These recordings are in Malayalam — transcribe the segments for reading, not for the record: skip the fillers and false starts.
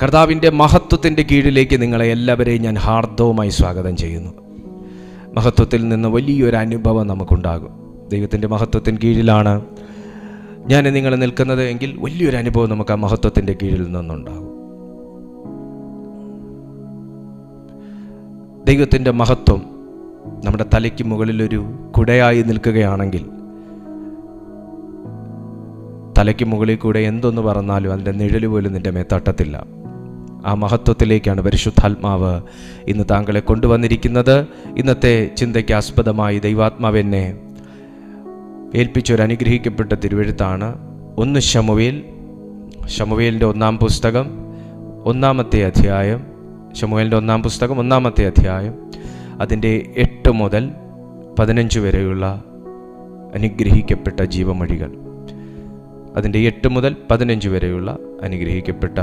കർത്താവിൻ്റെ മഹത്വത്തിൻ്റെ കീഴിലേക്ക് നിങ്ങളെ എല്ലാവരെയും ഞാൻ ഹാർദവുമായി സ്വാഗതം ചെയ്യുന്നു. മഹത്വത്തിൽ നിന്ന് വലിയൊരു അനുഭവം നമുക്കുണ്ടാകും. ദൈവത്തിൻ്റെ മഹത്വത്തിന് കീഴിലാണ് ഞാൻ നിങ്ങൾ നിൽക്കുന്നത് എങ്കിൽ വലിയൊരു അനുഭവം നമുക്ക് ആ മഹത്വത്തിൻ്റെ കീഴിൽ നിന്നുണ്ടാകും. ദൈവത്തിൻ്റെ മഹത്വം നമ്മുടെ തലയ്ക്ക് മുകളിലൊരു കുടയായി നിൽക്കുകയാണെങ്കിൽ തലയ്ക്ക് മുകളിൽ കൂടെ എന്തൊന്ന് പറഞ്ഞാലും അതിൻ്റെ നിഴല് പോലും നിൻ്റെ മേത്തട്ടത്തില്ല. ആ മഹത്വത്തിലേക്കാണ് പരിശുദ്ധാത്മാവ് ഇന്ന് താങ്കളെ കൊണ്ടുവന്നിരിക്കുന്നത്. ഇന്നത്തെ ചിന്തയ്ക്ക് ആസ്പദമായി ദൈവാത്മാവ് എന്നെ ഏൽപ്പിച്ചൊരു അനുഗ്രഹിക്കപ്പെട്ട തിരുവെഴുത്താണ് 1 ശമൂവേലിൻ്റെ 1-ാം പുസ്തകം 1-ാമത്തെ അധ്യായം. ശമൂവേലിൻ്റെ 1-ാം പുസ്തകം 1-ാമത്തെ അധ്യായം അതിൻ്റെ 8 മുതൽ 15 വരെയുള്ള അനുഗ്രഹിക്കപ്പെട്ട ജീവമൊഴികൾ. അതിൻ്റെ 8 മുതൽ 15 വരെയുള്ള അനുഗ്രഹിക്കപ്പെട്ട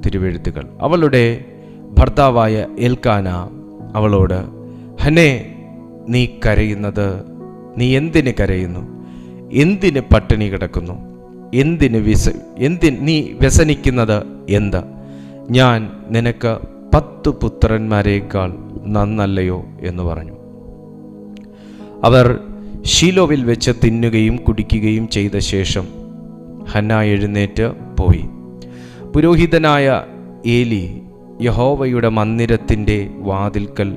തിരുവെഴുത്തുകൾ. അവളുടെ ഭർത്താവായ എൽക്കാന അവളോട്, ഹന്നേ, നീ കരയുന്നത്, നീ എന്തിന് കരയുന്നു? എന്തിന് പട്ടിണി കിടക്കുന്നു? നീ വ്യസനിക്കുന്നത് എന്ത്? ഞാൻ നിനക്ക് 10 പുത്രന്മാരേക്കാൾ നന്നല്ലയോ എന്ന് പറഞ്ഞു. അവർ ശീലോവിൽ വെച്ച് തിന്നുകയും കുടിക്കുകയും ചെയ്ത ശേഷം ഹന്ന എഴുന്നേറ്റ് പോയി. പുരോഹിതനായ ഏലി യഹോവയുടെ മന്ദിരത്തിൻ്റെ വാതിൽക്കൽ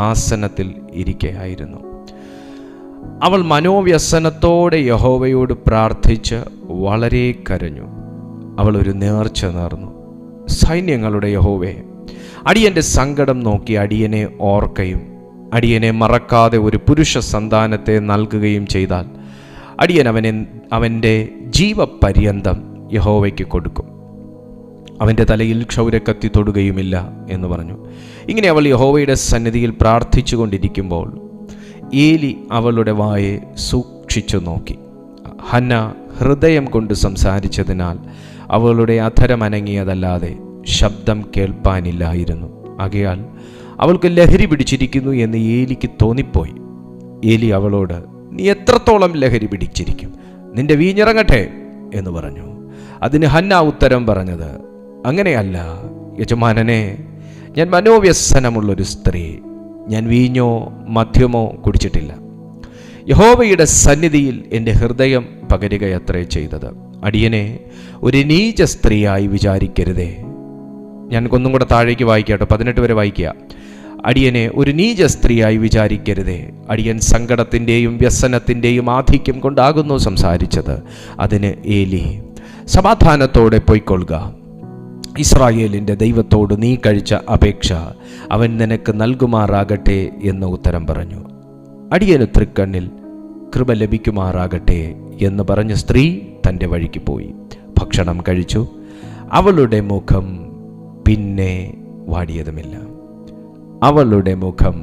ആസനത്തിൽ ഇരിക്കുകയായിരുന്നു. അവൾ മനോവ്യസനത്തോടെ യഹോവയോട് പ്രാർത്ഥിച്ച് വളരെ കരഞ്ഞു. അവൾ ഒരു നേർച്ച നേർന്നു. സൈന്യങ്ങളുടെ യഹോവേ, അടിയൻ്റെ സങ്കടം നോക്കി അടിയനെ ഓർക്കയും അടിയനെ മറക്കാതെ ഒരു പുരുഷ സന്താനത്തെ നൽകുകയും ചെയ്താൽ അടിയൻ അവൻ്റെ ജീവപര്യന്തം യഹോവയ്ക്ക് കൊടുക്കും. അവൻ്റെ തലയിൽ ക്ഷൗരക്കത്തി തൊടുകയുമില്ല എന്ന് പറഞ്ഞു. ഇങ്ങനെ അവൾ യഹോവയുടെ സന്നിധിയിൽ പ്രാർത്ഥിച്ചു കൊണ്ടിരിക്കുമ്പോൾ ഏലി അവളുടെ വായെ സൂക്ഷിച്ചു നോക്കി. ഹന്ന ഹൃദയം കൊണ്ട് സംസാരിച്ചതിനാൽ അവളുടെ അധരം അനങ്ങിയതല്ലാതെ ശബ്ദം കേൾപ്പാനില്ലായിരുന്നു. ആകയാൽ അവൾക്ക് ലഹരി പിടിച്ചിരിക്കുന്നു എന്ന് ഏലിക്ക് തോന്നിപ്പോയി. ഏലി അവളോട്, നീ എത്രത്തോളം ലഹരി പിടിച്ചിരിക്കും? നിന്റെ വീഞ്ഞിറങ്ങട്ടെ എന്ന് പറഞ്ഞു. അതിന് ഹന്ന ഉത്തരം പറഞ്ഞത്, അങ്ങനെയല്ല യജമാനനെ, ഞാൻ മനോവ്യസനമുള്ളൊരു സ്ത്രീ. ഞാൻ വീഞ്ഞോ മദ്യമോ കുടിച്ചിട്ടില്ല. യഹോവയുടെ സന്നിധിയിൽ എൻ്റെ ഹൃദയം പകരുകയത്രേ ചെയ്തത്. അടിയനെ ഒരു നീച സ്ത്രീയായി വിചാരിക്കരുതേ. ഞാൻ ഒന്നും കൂടെ താഴേക്ക് വായിക്കട്ടെ, 18 വരെ വായിക്കുക. അടിയനെ ഒരു നീച സ്ത്രീയായി വിചാരിക്കരുതേ. അടിയൻ സങ്കടത്തിൻ്റെയും വ്യസനത്തിൻ്റെയും ആധിക്യം കൊണ്ടാകുന്നു സംസാരിച്ചത്. അതിന് ഏലി, സമാധാനത്തോടെ പൊയ്ക്കൊള്ളുക. ഇസ്രായേലിൻ്റെ ദൈവത്തോട് നീ കഴിച്ച അപേക്ഷ അവൻ നിനക്ക് നൽകുമാറാകട്ടെ എന്ന് ഉത്തരം പറഞ്ഞു. അടിയന് തൃക്കണ്ണിൽ കൃപ ലഭിക്കുമാറാകട്ടെ എന്ന് പറഞ്ഞ സ്ത്രീ തൻ്റെ വഴിക്ക് പോയി. ഭക്ഷണം കഴിച്ചു. അവളുടെ മുഖം പിന്നെ വാടിയതുമില്ല. അവളുടെ മുഖം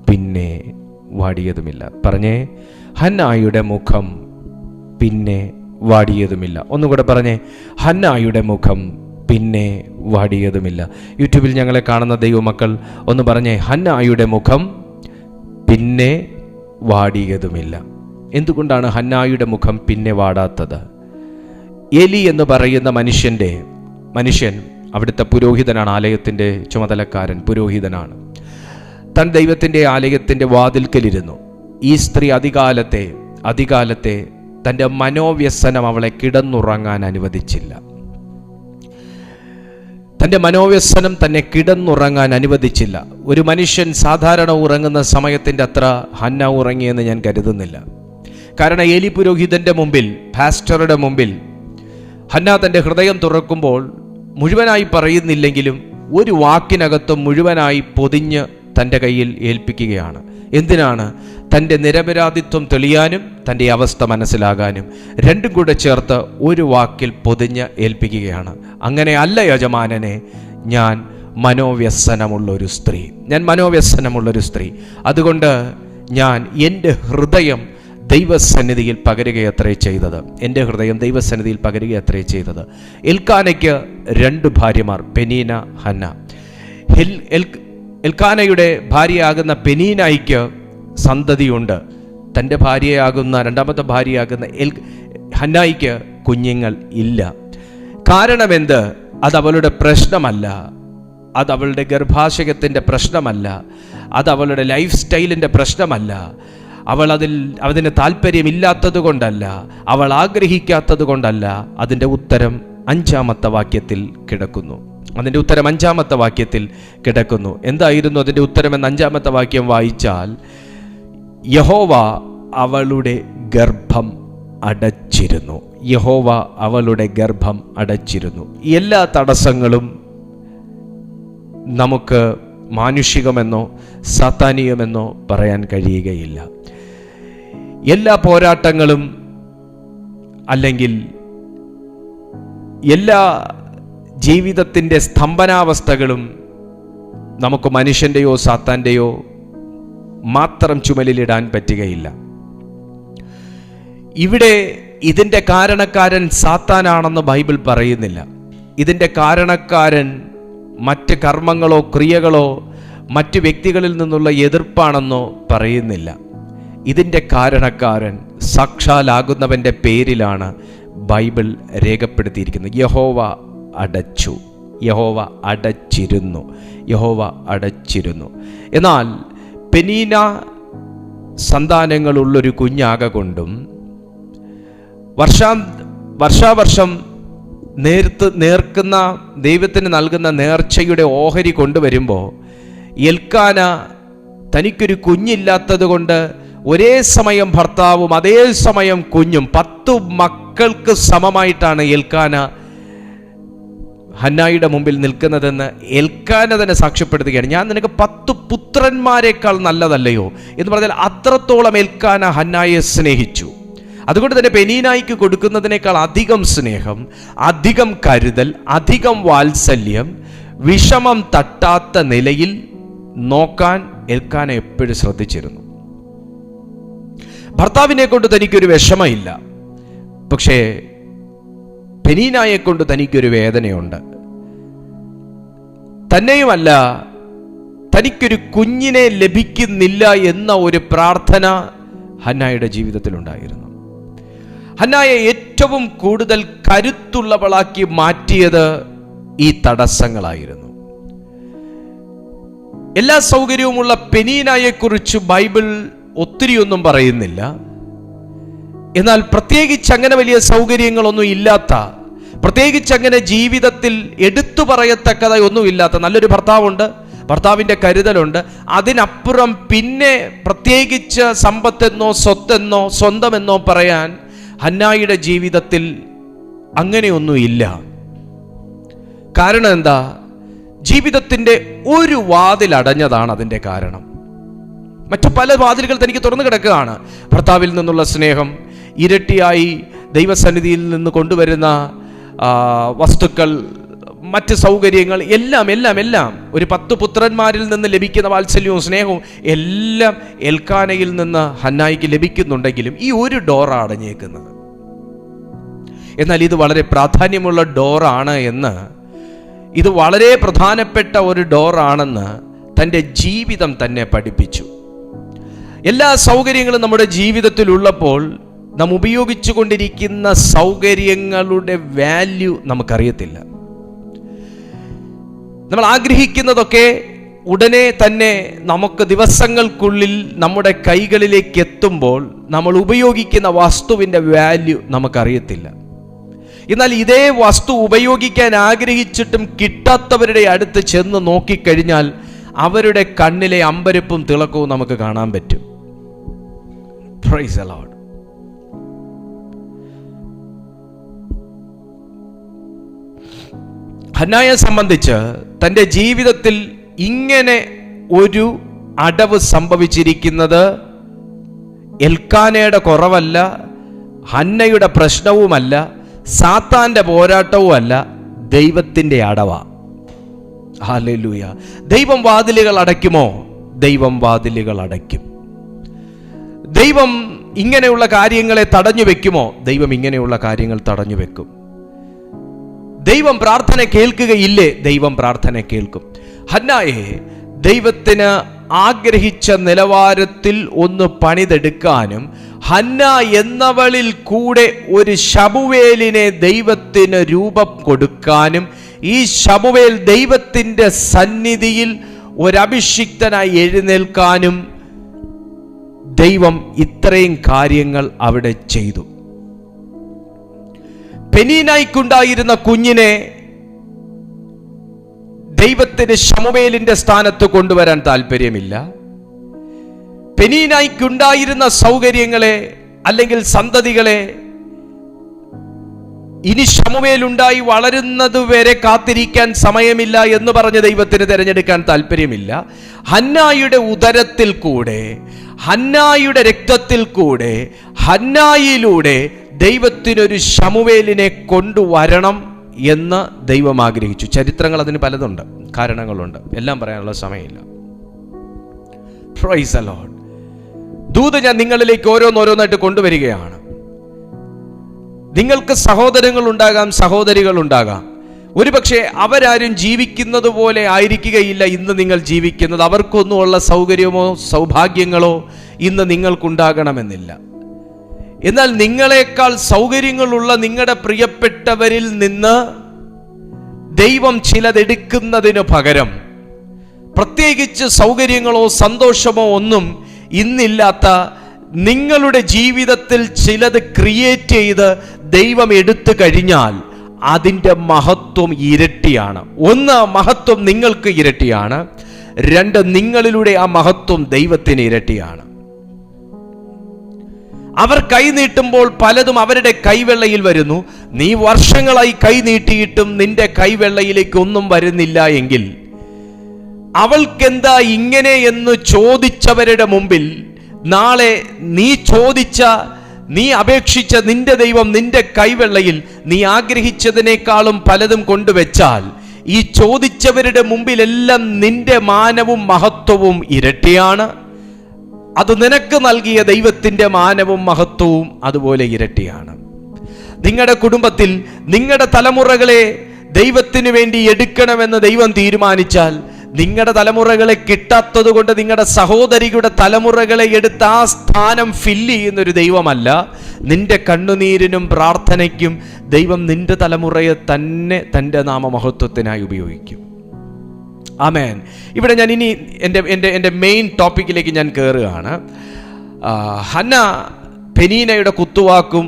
പിന്നെ വാടിയതുമില്ല. പറഞ്ഞേ, ഹന്നായുടെ മുഖം പിന്നെ വാടിയതുമില്ല. ഒന്നുകൂടെ പറഞ്ഞേ, ഹന്നായുടെ മുഖം പിന്നെ വാടിയതുമില്ല. യൂട്യൂബിൽ ഞങ്ങളെ കാണുന്ന ദൈവമക്കൾ ഒന്ന് പറഞ്ഞേ, ഹന്നായുടെ മുഖം പിന്നെ വാടിയതുമില്ല. എന്തുകൊണ്ടാണ് ഹന്നായുടെ മുഖം പിന്നെ വാടാത്തത്? ഏലി എന്ന് പറയുന്ന മനുഷ്യൻ അവിടുത്തെ പുരോഹിതനാണ്, ആലയത്തിൻ്റെ ചുമതലക്കാരൻ പുരോഹിതനാണ്. താൻ ദൈവത്തിൻ്റെ ആലയത്തിൻ്റെ വാതിൽക്കലിരുന്നു. ഈ സ്ത്രീ അധികാലത്തെ തൻ്റെ മനോവ്യസനം അവളെ കിടന്നുറങ്ങാൻ അനുവദിച്ചില്ല. തൻ്റെ മനോവ്യസനം തന്നെ കിടന്നുറങ്ങാൻ അനുവദിച്ചില്ല. ഒരു മനുഷ്യൻ സാധാരണ ഉറങ്ങുന്ന സമയത്തിൻ്റെ അത്ര ഹന്ന ഉറങ്ങിയെന്ന് ഞാൻ കരുതുന്നില്ല. കാരണം ഏലി പുരോഹിതൻ്റെ മുമ്പിൽ, പാസ്റ്ററുടെ മുമ്പിൽ ഹന്ന തൻ്റെ ഹൃദയം തുറക്കുമ്പോൾ മുഴുവനായി പറയുന്നില്ലെങ്കിലും ഒരു വാക്കിനകത്തും മുഴുവനായി പൊതിഞ്ഞ് തൻ്റെ കയ്യിൽ ഏൽപ്പിക്കുകയാണ്. എന്തിനാണ്? തൻ്റെ നിരപരാധിത്വം തെളിയാനും തൻ്റെ അവസ്ഥ മനസ്സിലാകാനും. രണ്ടും കൂടെ ചേർത്ത് ഒരു വാക്കിൽ പൊതിഞ്ഞ് ഏൽപ്പിക്കുകയാണ്. അങ്ങനെ അല്ല യജമാനനെ, ഞാൻ മനോവ്യസനമുള്ളൊരു സ്ത്രീ. അതുകൊണ്ട് ഞാൻ എൻ്റെ ഹൃദയം ദൈവസന്നിധിയിൽ പകരുകയത്രേ ചെയ്തത്. എൻ്റെ ഹൃദയം ദൈവസന്നിധിയിൽ പകരുകയത്രേ ചെയ്തത്. എൽക്കാനയ്ക്ക് 2 ഭാര്യമാർ, പെനീന, ഹന്ന. എൽക്കാനയുടെ ഭാര്യയാകുന്ന പെനീനായിക്ക് സന്തതിയുണ്ട്. തൻ്റെ ഭാര്യയാകുന്ന 2ാമത്തെ ഭാര്യയാകുന്ന ഹന്നായിക്ക് കുഞ്ഞുങ്ങൾ ഇല്ല. കാരണമെന്ത്? അത് അവളുടെ പ്രശ്നമല്ല, അത് അവളുടെ ഗർഭാശയത്തിൻ്റെ പ്രശ്നമല്ല, അത് അവളുടെ ലൈഫ് സ്റ്റൈലിൻ്റെ പ്രശ്നമല്ല, അവൾ അതിന് താല്പര്യമില്ലാത്തത് കൊണ്ടല്ല, അവൾ ആഗ്രഹിക്കാത്തത് കൊണ്ടല്ല. അതിൻ്റെ ഉത്തരം 5-ാമത്തെ വാക്യത്തിൽ കിടക്കുന്നു. അതിൻ്റെ ഉത്തരം 5-ാമത്തെ വാക്യത്തിൽ കിടക്കുന്നു. എന്തായിരുന്നു അതിൻ്റെ ഉത്തരമെന്ന് 5-ാമത്തെ വാക്യം വായിച്ചാൽ, യഹോവ അവളുടെ ഗർഭം അടച്ചിരുന്നു. യഹോവ അവളുടെ ഗർഭം അടച്ചിരുന്നു. എല്ലാ തടസ്സങ്ങളും നമുക്ക് മാനുഷികമെന്നോ സാത്താനികമെന്നോ പറയാൻ കഴിയുകയില്ല. എല്ലാ പോരാട്ടങ്ങളും അല്ലെങ്കിൽ എല്ലാ ജീവിതത്തിൻ്റെ സ്തംഭനാവസ്ഥകളും നമുക്ക് മനുഷ്യൻ്റെയോ സാത്താൻ്റെയോ മാത്രം ചുമലിലിടാൻ പറ്റുകയില്ല. ഇവിടെ ഇതിൻ്റെ കാരണക്കാരൻ സാത്താനാണെന്ന് ബൈബിൾ പറയുന്നില്ല. ഇതിൻ്റെ കാരണക്കാരൻ മറ്റ് കർമ്മങ്ങളോ ക്രിയകളോ മറ്റു വ്യക്തികളിൽ നിന്നുള്ള എതിർപ്പാണെന്നോ പറയുന്നില്ല. ഇതിൻ്റെ കാരണക്കാരൻ സാക്ഷാലാകുന്നവൻ്റെ പേരിലാണ് ബൈബിൾ രേഖപ്പെടുത്തിയിരിക്കുന്നത്. യഹോവ അടച്ചു, യഹോവ അടച്ചിരുന്നു, യഹോവ അടച്ചിരുന്നു. എന്നാൽ പെനീന സന്താനങ്ങളുള്ളൊരു കുഞ്ഞാകൊണ്ടും വർഷാവർഷം നേർക്കുന്ന ദൈവത്തിന് നൽകുന്ന നേർച്ചയുടെ ഓഹരി കൊണ്ടുവരുമ്പോൾ എൽക്കാന തനിക്കൊരു കുഞ്ഞില്ലാത്തത് കൊണ്ട് ഒരേ സമയം ഭർത്താവും അതേ സമയം കുഞ്ഞും 10 മക്കൾക്ക് സമമായിട്ടാണ് എൽക്കാന ഹന്നായുടെ മുമ്പിൽ നിൽക്കുന്നതെന്ന് എൽക്കാന തന്നെ സാക്ഷ്യപ്പെടുത്തുകയാണ്. ഞാൻ നിനക്ക് 10 പുത്രന്മാരെക്കാൾ നല്ലതല്ലയോ എന്ന് പറഞ്ഞാൽ അത്രത്തോളം എൽക്കാന ഹന്നായെ സ്നേഹിച്ചു. അതുകൊണ്ട് തന്നെ പെനീനായിക്ക് കൊടുക്കുന്നതിനേക്കാൾ അധികം സ്നേഹം, അധികം കരുതൽ, അധികം വാത്സല്യം, വിഷമം തട്ടാത്ത നിലയിൽ നോക്കാൻ എൽക്കാന എപ്പോഴും ശ്രദ്ധിച്ചിരുന്നു. ഭർത്താവിനെ കൊണ്ട് തനിക്കൊരു വിഷമമില്ല, പക്ഷേ പെനീനായെ കൊണ്ട് തനിക്കൊരു വേദനയുണ്ട്. തന്നെയുമല്ല, തനിക്കൊരു കുഞ്ഞിനെ ലഭിക്കുന്നില്ല എന്ന ഒരു പ്രാർത്ഥന ഹന്നായുടെ ജീവിതത്തിലുണ്ടായിരുന്നു. ഹന്നായെ ഏറ്റവും കൂടുതൽ കരുത്തുള്ളവളാക്കി മാറ്റിയത് ഈ തടസ്സങ്ങളായിരുന്നു. എല്ലാ സൗകര്യവുമുള്ള പെനീനായെക്കുറിച്ച് ബൈബിൾ ഒത്തിരിയൊന്നും പറയുന്നില്ല. എന്നാൽ പ്രത്യേകിച്ച് അങ്ങനെ വലിയ സൗകര്യങ്ങളൊന്നും ഇല്ലാത്ത, പ്രത്യേകിച്ച് അങ്ങനെ ജീവിതത്തിൽ എടുത്തു പറയത്തക്കതായി ഒന്നുമില്ലാത്ത നല്ലൊരു ഭർത്താവുണ്ട്, ഭർത്താവിൻ്റെ കരുതലുണ്ട്. അതിനപ്പുറം പിന്നെ പ്രത്യേകിച്ച് സമ്പത്തെന്നോ സ്വത്തെന്നോ സ്വന്തമെന്നോ പറയാൻ ഹന്നായുടെ ജീവിതത്തിൽ അങ്ങനെയൊന്നുമില്ല. കാരണം എന്താ? ജീവിതത്തിൻ്റെ ഒരു വാതിൽ അടഞ്ഞതാണ് അതിൻ്റെ കാരണം. മറ്റു പല വാതിലുകൾ തനിക്ക് തുറന്നു കിടക്കുകയാണ്. ഭർത്താവിൽ നിന്നുള്ള സ്നേഹം, ഇരട്ടിയായി ദൈവസന്നിധിയിൽ നിന്ന് കൊണ്ടുവരുന്ന വസ്തുക്കൾ, മറ്റ് സൗകര്യങ്ങൾ, എല്ലാം എല്ലാം എല്ലാം ഒരു 10 പുത്രന്മാരിൽ നിന്ന് ലഭിക്കുന്ന വാത്സല്യവും സ്നേഹവും എല്ലാം എൽക്കാനയിൽ നിന്ന് ഹന്നായിക്ക് ലഭിക്കുന്നുണ്ടെങ്കിലും ഈ ഒരു ഡോറാണ് അടഞ്ഞേക്കുന്നത്. എന്നാൽ ഇത് വളരെ പ്രാധാന്യമുള്ള ഡോറാണ് എന്ന്, ഇത് വളരെ പ്രധാനപ്പെട്ട ഒരു ഡോറാണെന്ന് തൻ്റെ ജീവിതം തന്നെ പഠിപ്പിച്ചു. എല്ലാ സൗകര്യങ്ങളും നമ്മുടെ ജീവിതത്തിൽ ഉള്ളപ്പോൾ നാം ഉപയോഗിച്ചു കൊണ്ടിരിക്കുന്ന സൗകര്യങ്ങളുടെ വാല്യൂ നമുക്കറിയത്തില്ല. നമ്മൾ ആഗ്രഹിക്കുന്നതൊക്കെ ഉടനെ തന്നെ നമുക്ക് ദിവസങ്ങൾക്കുള്ളിൽ നമ്മുടെ കൈകളിലേക്ക് എത്തുമ്പോൾ നമ്മൾ ഉപയോഗിക്കുന്ന വസ്തുവിൻ്റെ വാല്യൂ നമുക്കറിയത്തില്ല. എന്നാൽ ഇതേ വസ്തു ഉപയോഗിക്കാൻ ആഗ്രഹിച്ചിട്ടും കിട്ടാത്തവരുടെ അടുത്ത് ചെന്ന് നോക്കിക്കഴിഞ്ഞാൽ അവരുടെ കണ്ണിലെ അമ്പരപ്പും തിളക്കവും നമുക്ക് കാണാൻ പറ്റും. Praise the Lord. ഹന്നായെ സംബന്ധിച്ച് തൻ്റെ ജീവിതത്തിൽ ഇങ്ങനെ ഒരു അടവ് സംഭവിച്ചിരിക്കുന്നത് എൽക്കാനയുടെ കുറവല്ല, ഹന്നയുടെ പ്രശ്നവുമല്ല, സാത്താന്റെ പോരാട്ടവുമല്ല, ദൈവത്തിൻ്റെ അടവാ. ഹല്ലേലൂയ. ദൈവം വാതിലുകൾ അടയ്ക്കുമോ? ദൈവം വാതിലുകൾ അടയ്ക്കും. ദൈവം ഇങ്ങനെയുള്ള കാര്യങ്ങളെ തടഞ്ഞു വെക്കുമോ? ദൈവം ഇങ്ങനെയുള്ള കാര്യങ്ങൾ തടഞ്ഞു വെക്കും. ദൈവം പ്രാർത്ഥന കേൾക്കുകയില്ലേ? ദൈവം പ്രാർത്ഥന കേൾക്കും. ഹന്നായെ ദൈവത്തിന് ആഗ്രഹിച്ച നിലവാരത്തിൽ ഒന്ന് പണിതെടുക്കാനും ഹന്ന എന്നവളിൽ കൂടെ ഒരു ശമൂവേലിനെ ദൈവത്തിന് രൂപം കൊടുക്കാനും ഈ ശമൂവേൽ ദൈവത്തിൻ്റെ സന്നിധിയിൽ ഒരഭിഷിക്തനായി എഴുന്നേൽക്കാനും ദൈവം ഇത്രയും കാര്യങ്ങൾ അവിടെ ചെയ്തു. പെനീനായ്ക്കുണ്ടായിരുന്ന കുഞ്ഞിനെ ദൈവത്തിന് ശമൂവേലിന്റെ സ്ഥാനത്ത് കൊണ്ടുവരാൻ താല്പര്യമില്ല. പെനീനായ്ക്കുണ്ടായിരുന്ന സൗകര്യങ്ങളെ അല്ലെങ്കിൽ സന്തതികളെ ഇനി ശമൂവേലുണ്ടായി വളരുന്നത് വരെ കാത്തിരിക്കാൻ സമയമില്ല എന്ന് പറഞ്ഞ് ദൈവത്തിന് തിരഞ്ഞെടുക്കാൻ താല്പര്യമില്ല. ഹന്നായുടെ ഉദരത്തിൽ കൂടെ, ഹന്നായുടെ രക്തത്തിൽ കൂടെ, ഹന്നായിലൂടെ ദൈവത്തിനൊരു ശമൂവേലിനെ കൊണ്ടുവരണം എന്ന് ദൈവം ആഗ്രഹിച്ചു. ചരിത്രങ്ങൾ അതിന് പലതുണ്ട്, കാരണങ്ങളുണ്ട്, എല്ലാം പറയാനുള്ള സമയമില്ല. Praise the Lord. ദൂത് ഞാൻ നിങ്ങളിലേക്ക് ഓരോന്നോരോന്നായിട്ട് കൊണ്ടുവരികയാണ്. നിങ്ങൾക്ക് സഹോദരങ്ങൾ ഉണ്ടാകാം, സഹോദരികൾ ഉണ്ടാകാം. ഒരുപക്ഷെ അവരാരും ജീവിക്കുന്നത് പോലെ ആയിരിക്കുകയില്ല ഇന്ന് നിങ്ങൾ ജീവിക്കുന്നത്. അവർക്കൊന്നുമുള്ള സൗകര്യമോ സൗഭാഗ്യങ്ങളോ ഇന്ന് നിങ്ങൾക്കുണ്ടാകണമെന്നില്ല. എന്നാൽ നിങ്ങളെക്കാൾ സൗകര്യങ്ങളുള്ള നിങ്ങളുടെ പ്രിയപ്പെട്ടവരിൽ നിന്ന് ദൈവം ചിലതെടുക്കുന്നതിന് പകരം, പ്രത്യേകിച്ച് സൗകര്യങ്ങളോ സന്തോഷമോ ഒന്നും ഇന്നില്ലാത്ത നിങ്ങളുടെ ജീവിതത്തിൽ ചിലത് ക്രിയേറ്റ് ചെയ്ത് ദൈവം എടുത്തു കഴിഞ്ഞാൽ അതിൻ്റെ മഹത്വം ഇരട്ടിയാണ്. ഒന്ന്, മഹത്വം നിങ്ങൾക്ക് ഇരട്ടിയാണ്. രണ്ട്, നിങ്ങളിലൂടെ ആ മഹത്വം ദൈവത്തിന് ഇരട്ടിയാണ്. അവർ കൈ നീട്ടുമ്പോൾ പലതും അവരുടെ കൈവെള്ളയിൽ വരുന്നു. നീ വർഷങ്ങളായി കൈ നീട്ടിയിട്ടും നിന്റെ കൈവെള്ളയിലേക്ക് ഒന്നും വരുന്നില്ല എങ്കിൽ, അവൾക്കെന്താ ഇങ്ങനെ എന്ന് ചോദിച്ചവരുടെ മുമ്പിൽ നാളെ നീ അപേക്ഷിച്ച നിന്റെ ദൈവം നിന്റെ കൈവെള്ളയിൽ നീ ആഗ്രഹിച്ചതിനേക്കാളും പലതും കൊണ്ടുവച്ചാൽ, ഈ ചോദിച്ചവരുടെ മുമ്പിലെല്ലാം നിന്റെ മാനവും മഹത്വവും ഇരട്ടിയാണ്. അത് നിനക്ക് നൽകിയ ദൈവത്തിൻ്റെ മാനവും മഹത്വവും അതുപോലെ ഇരട്ടിയാണ്. നിങ്ങളുടെ കുടുംബത്തിൽ നിങ്ങളുടെ തലമുറകളെ ദൈവത്തിന് വേണ്ടി എടുക്കണമെന്ന് ദൈവം തീരുമാനിച്ചാൽ, നിങ്ങളുടെ തലമുറകളെ കിട്ടാത്തത് കൊണ്ട് നിങ്ങളുടെ സഹോദരിയുടെ തലമുറകളെ എടുത്ത് ആ സ്ഥാനം ഫില്ല് ചെയ്യുന്നൊരു ദൈവമല്ല. നിന്റെ കണ്ണുനീരിനും പ്രാർത്ഥനയ്ക്കും ദൈവം നിന്റെ തലമുറയെ തന്നെ തൻ്റെ നാമമഹത്വത്തിനായി ഉപയോഗിക്കും. ആമേൻ. ഇവിടെ ഞാൻ ഇനി എൻ്റെ മെയിൻ ടോപ്പിക്കിലേക്ക് ഞാൻ കയറുകയാണ്. ഹന്ന പെനീനയുടെ കുത്തുവാക്കും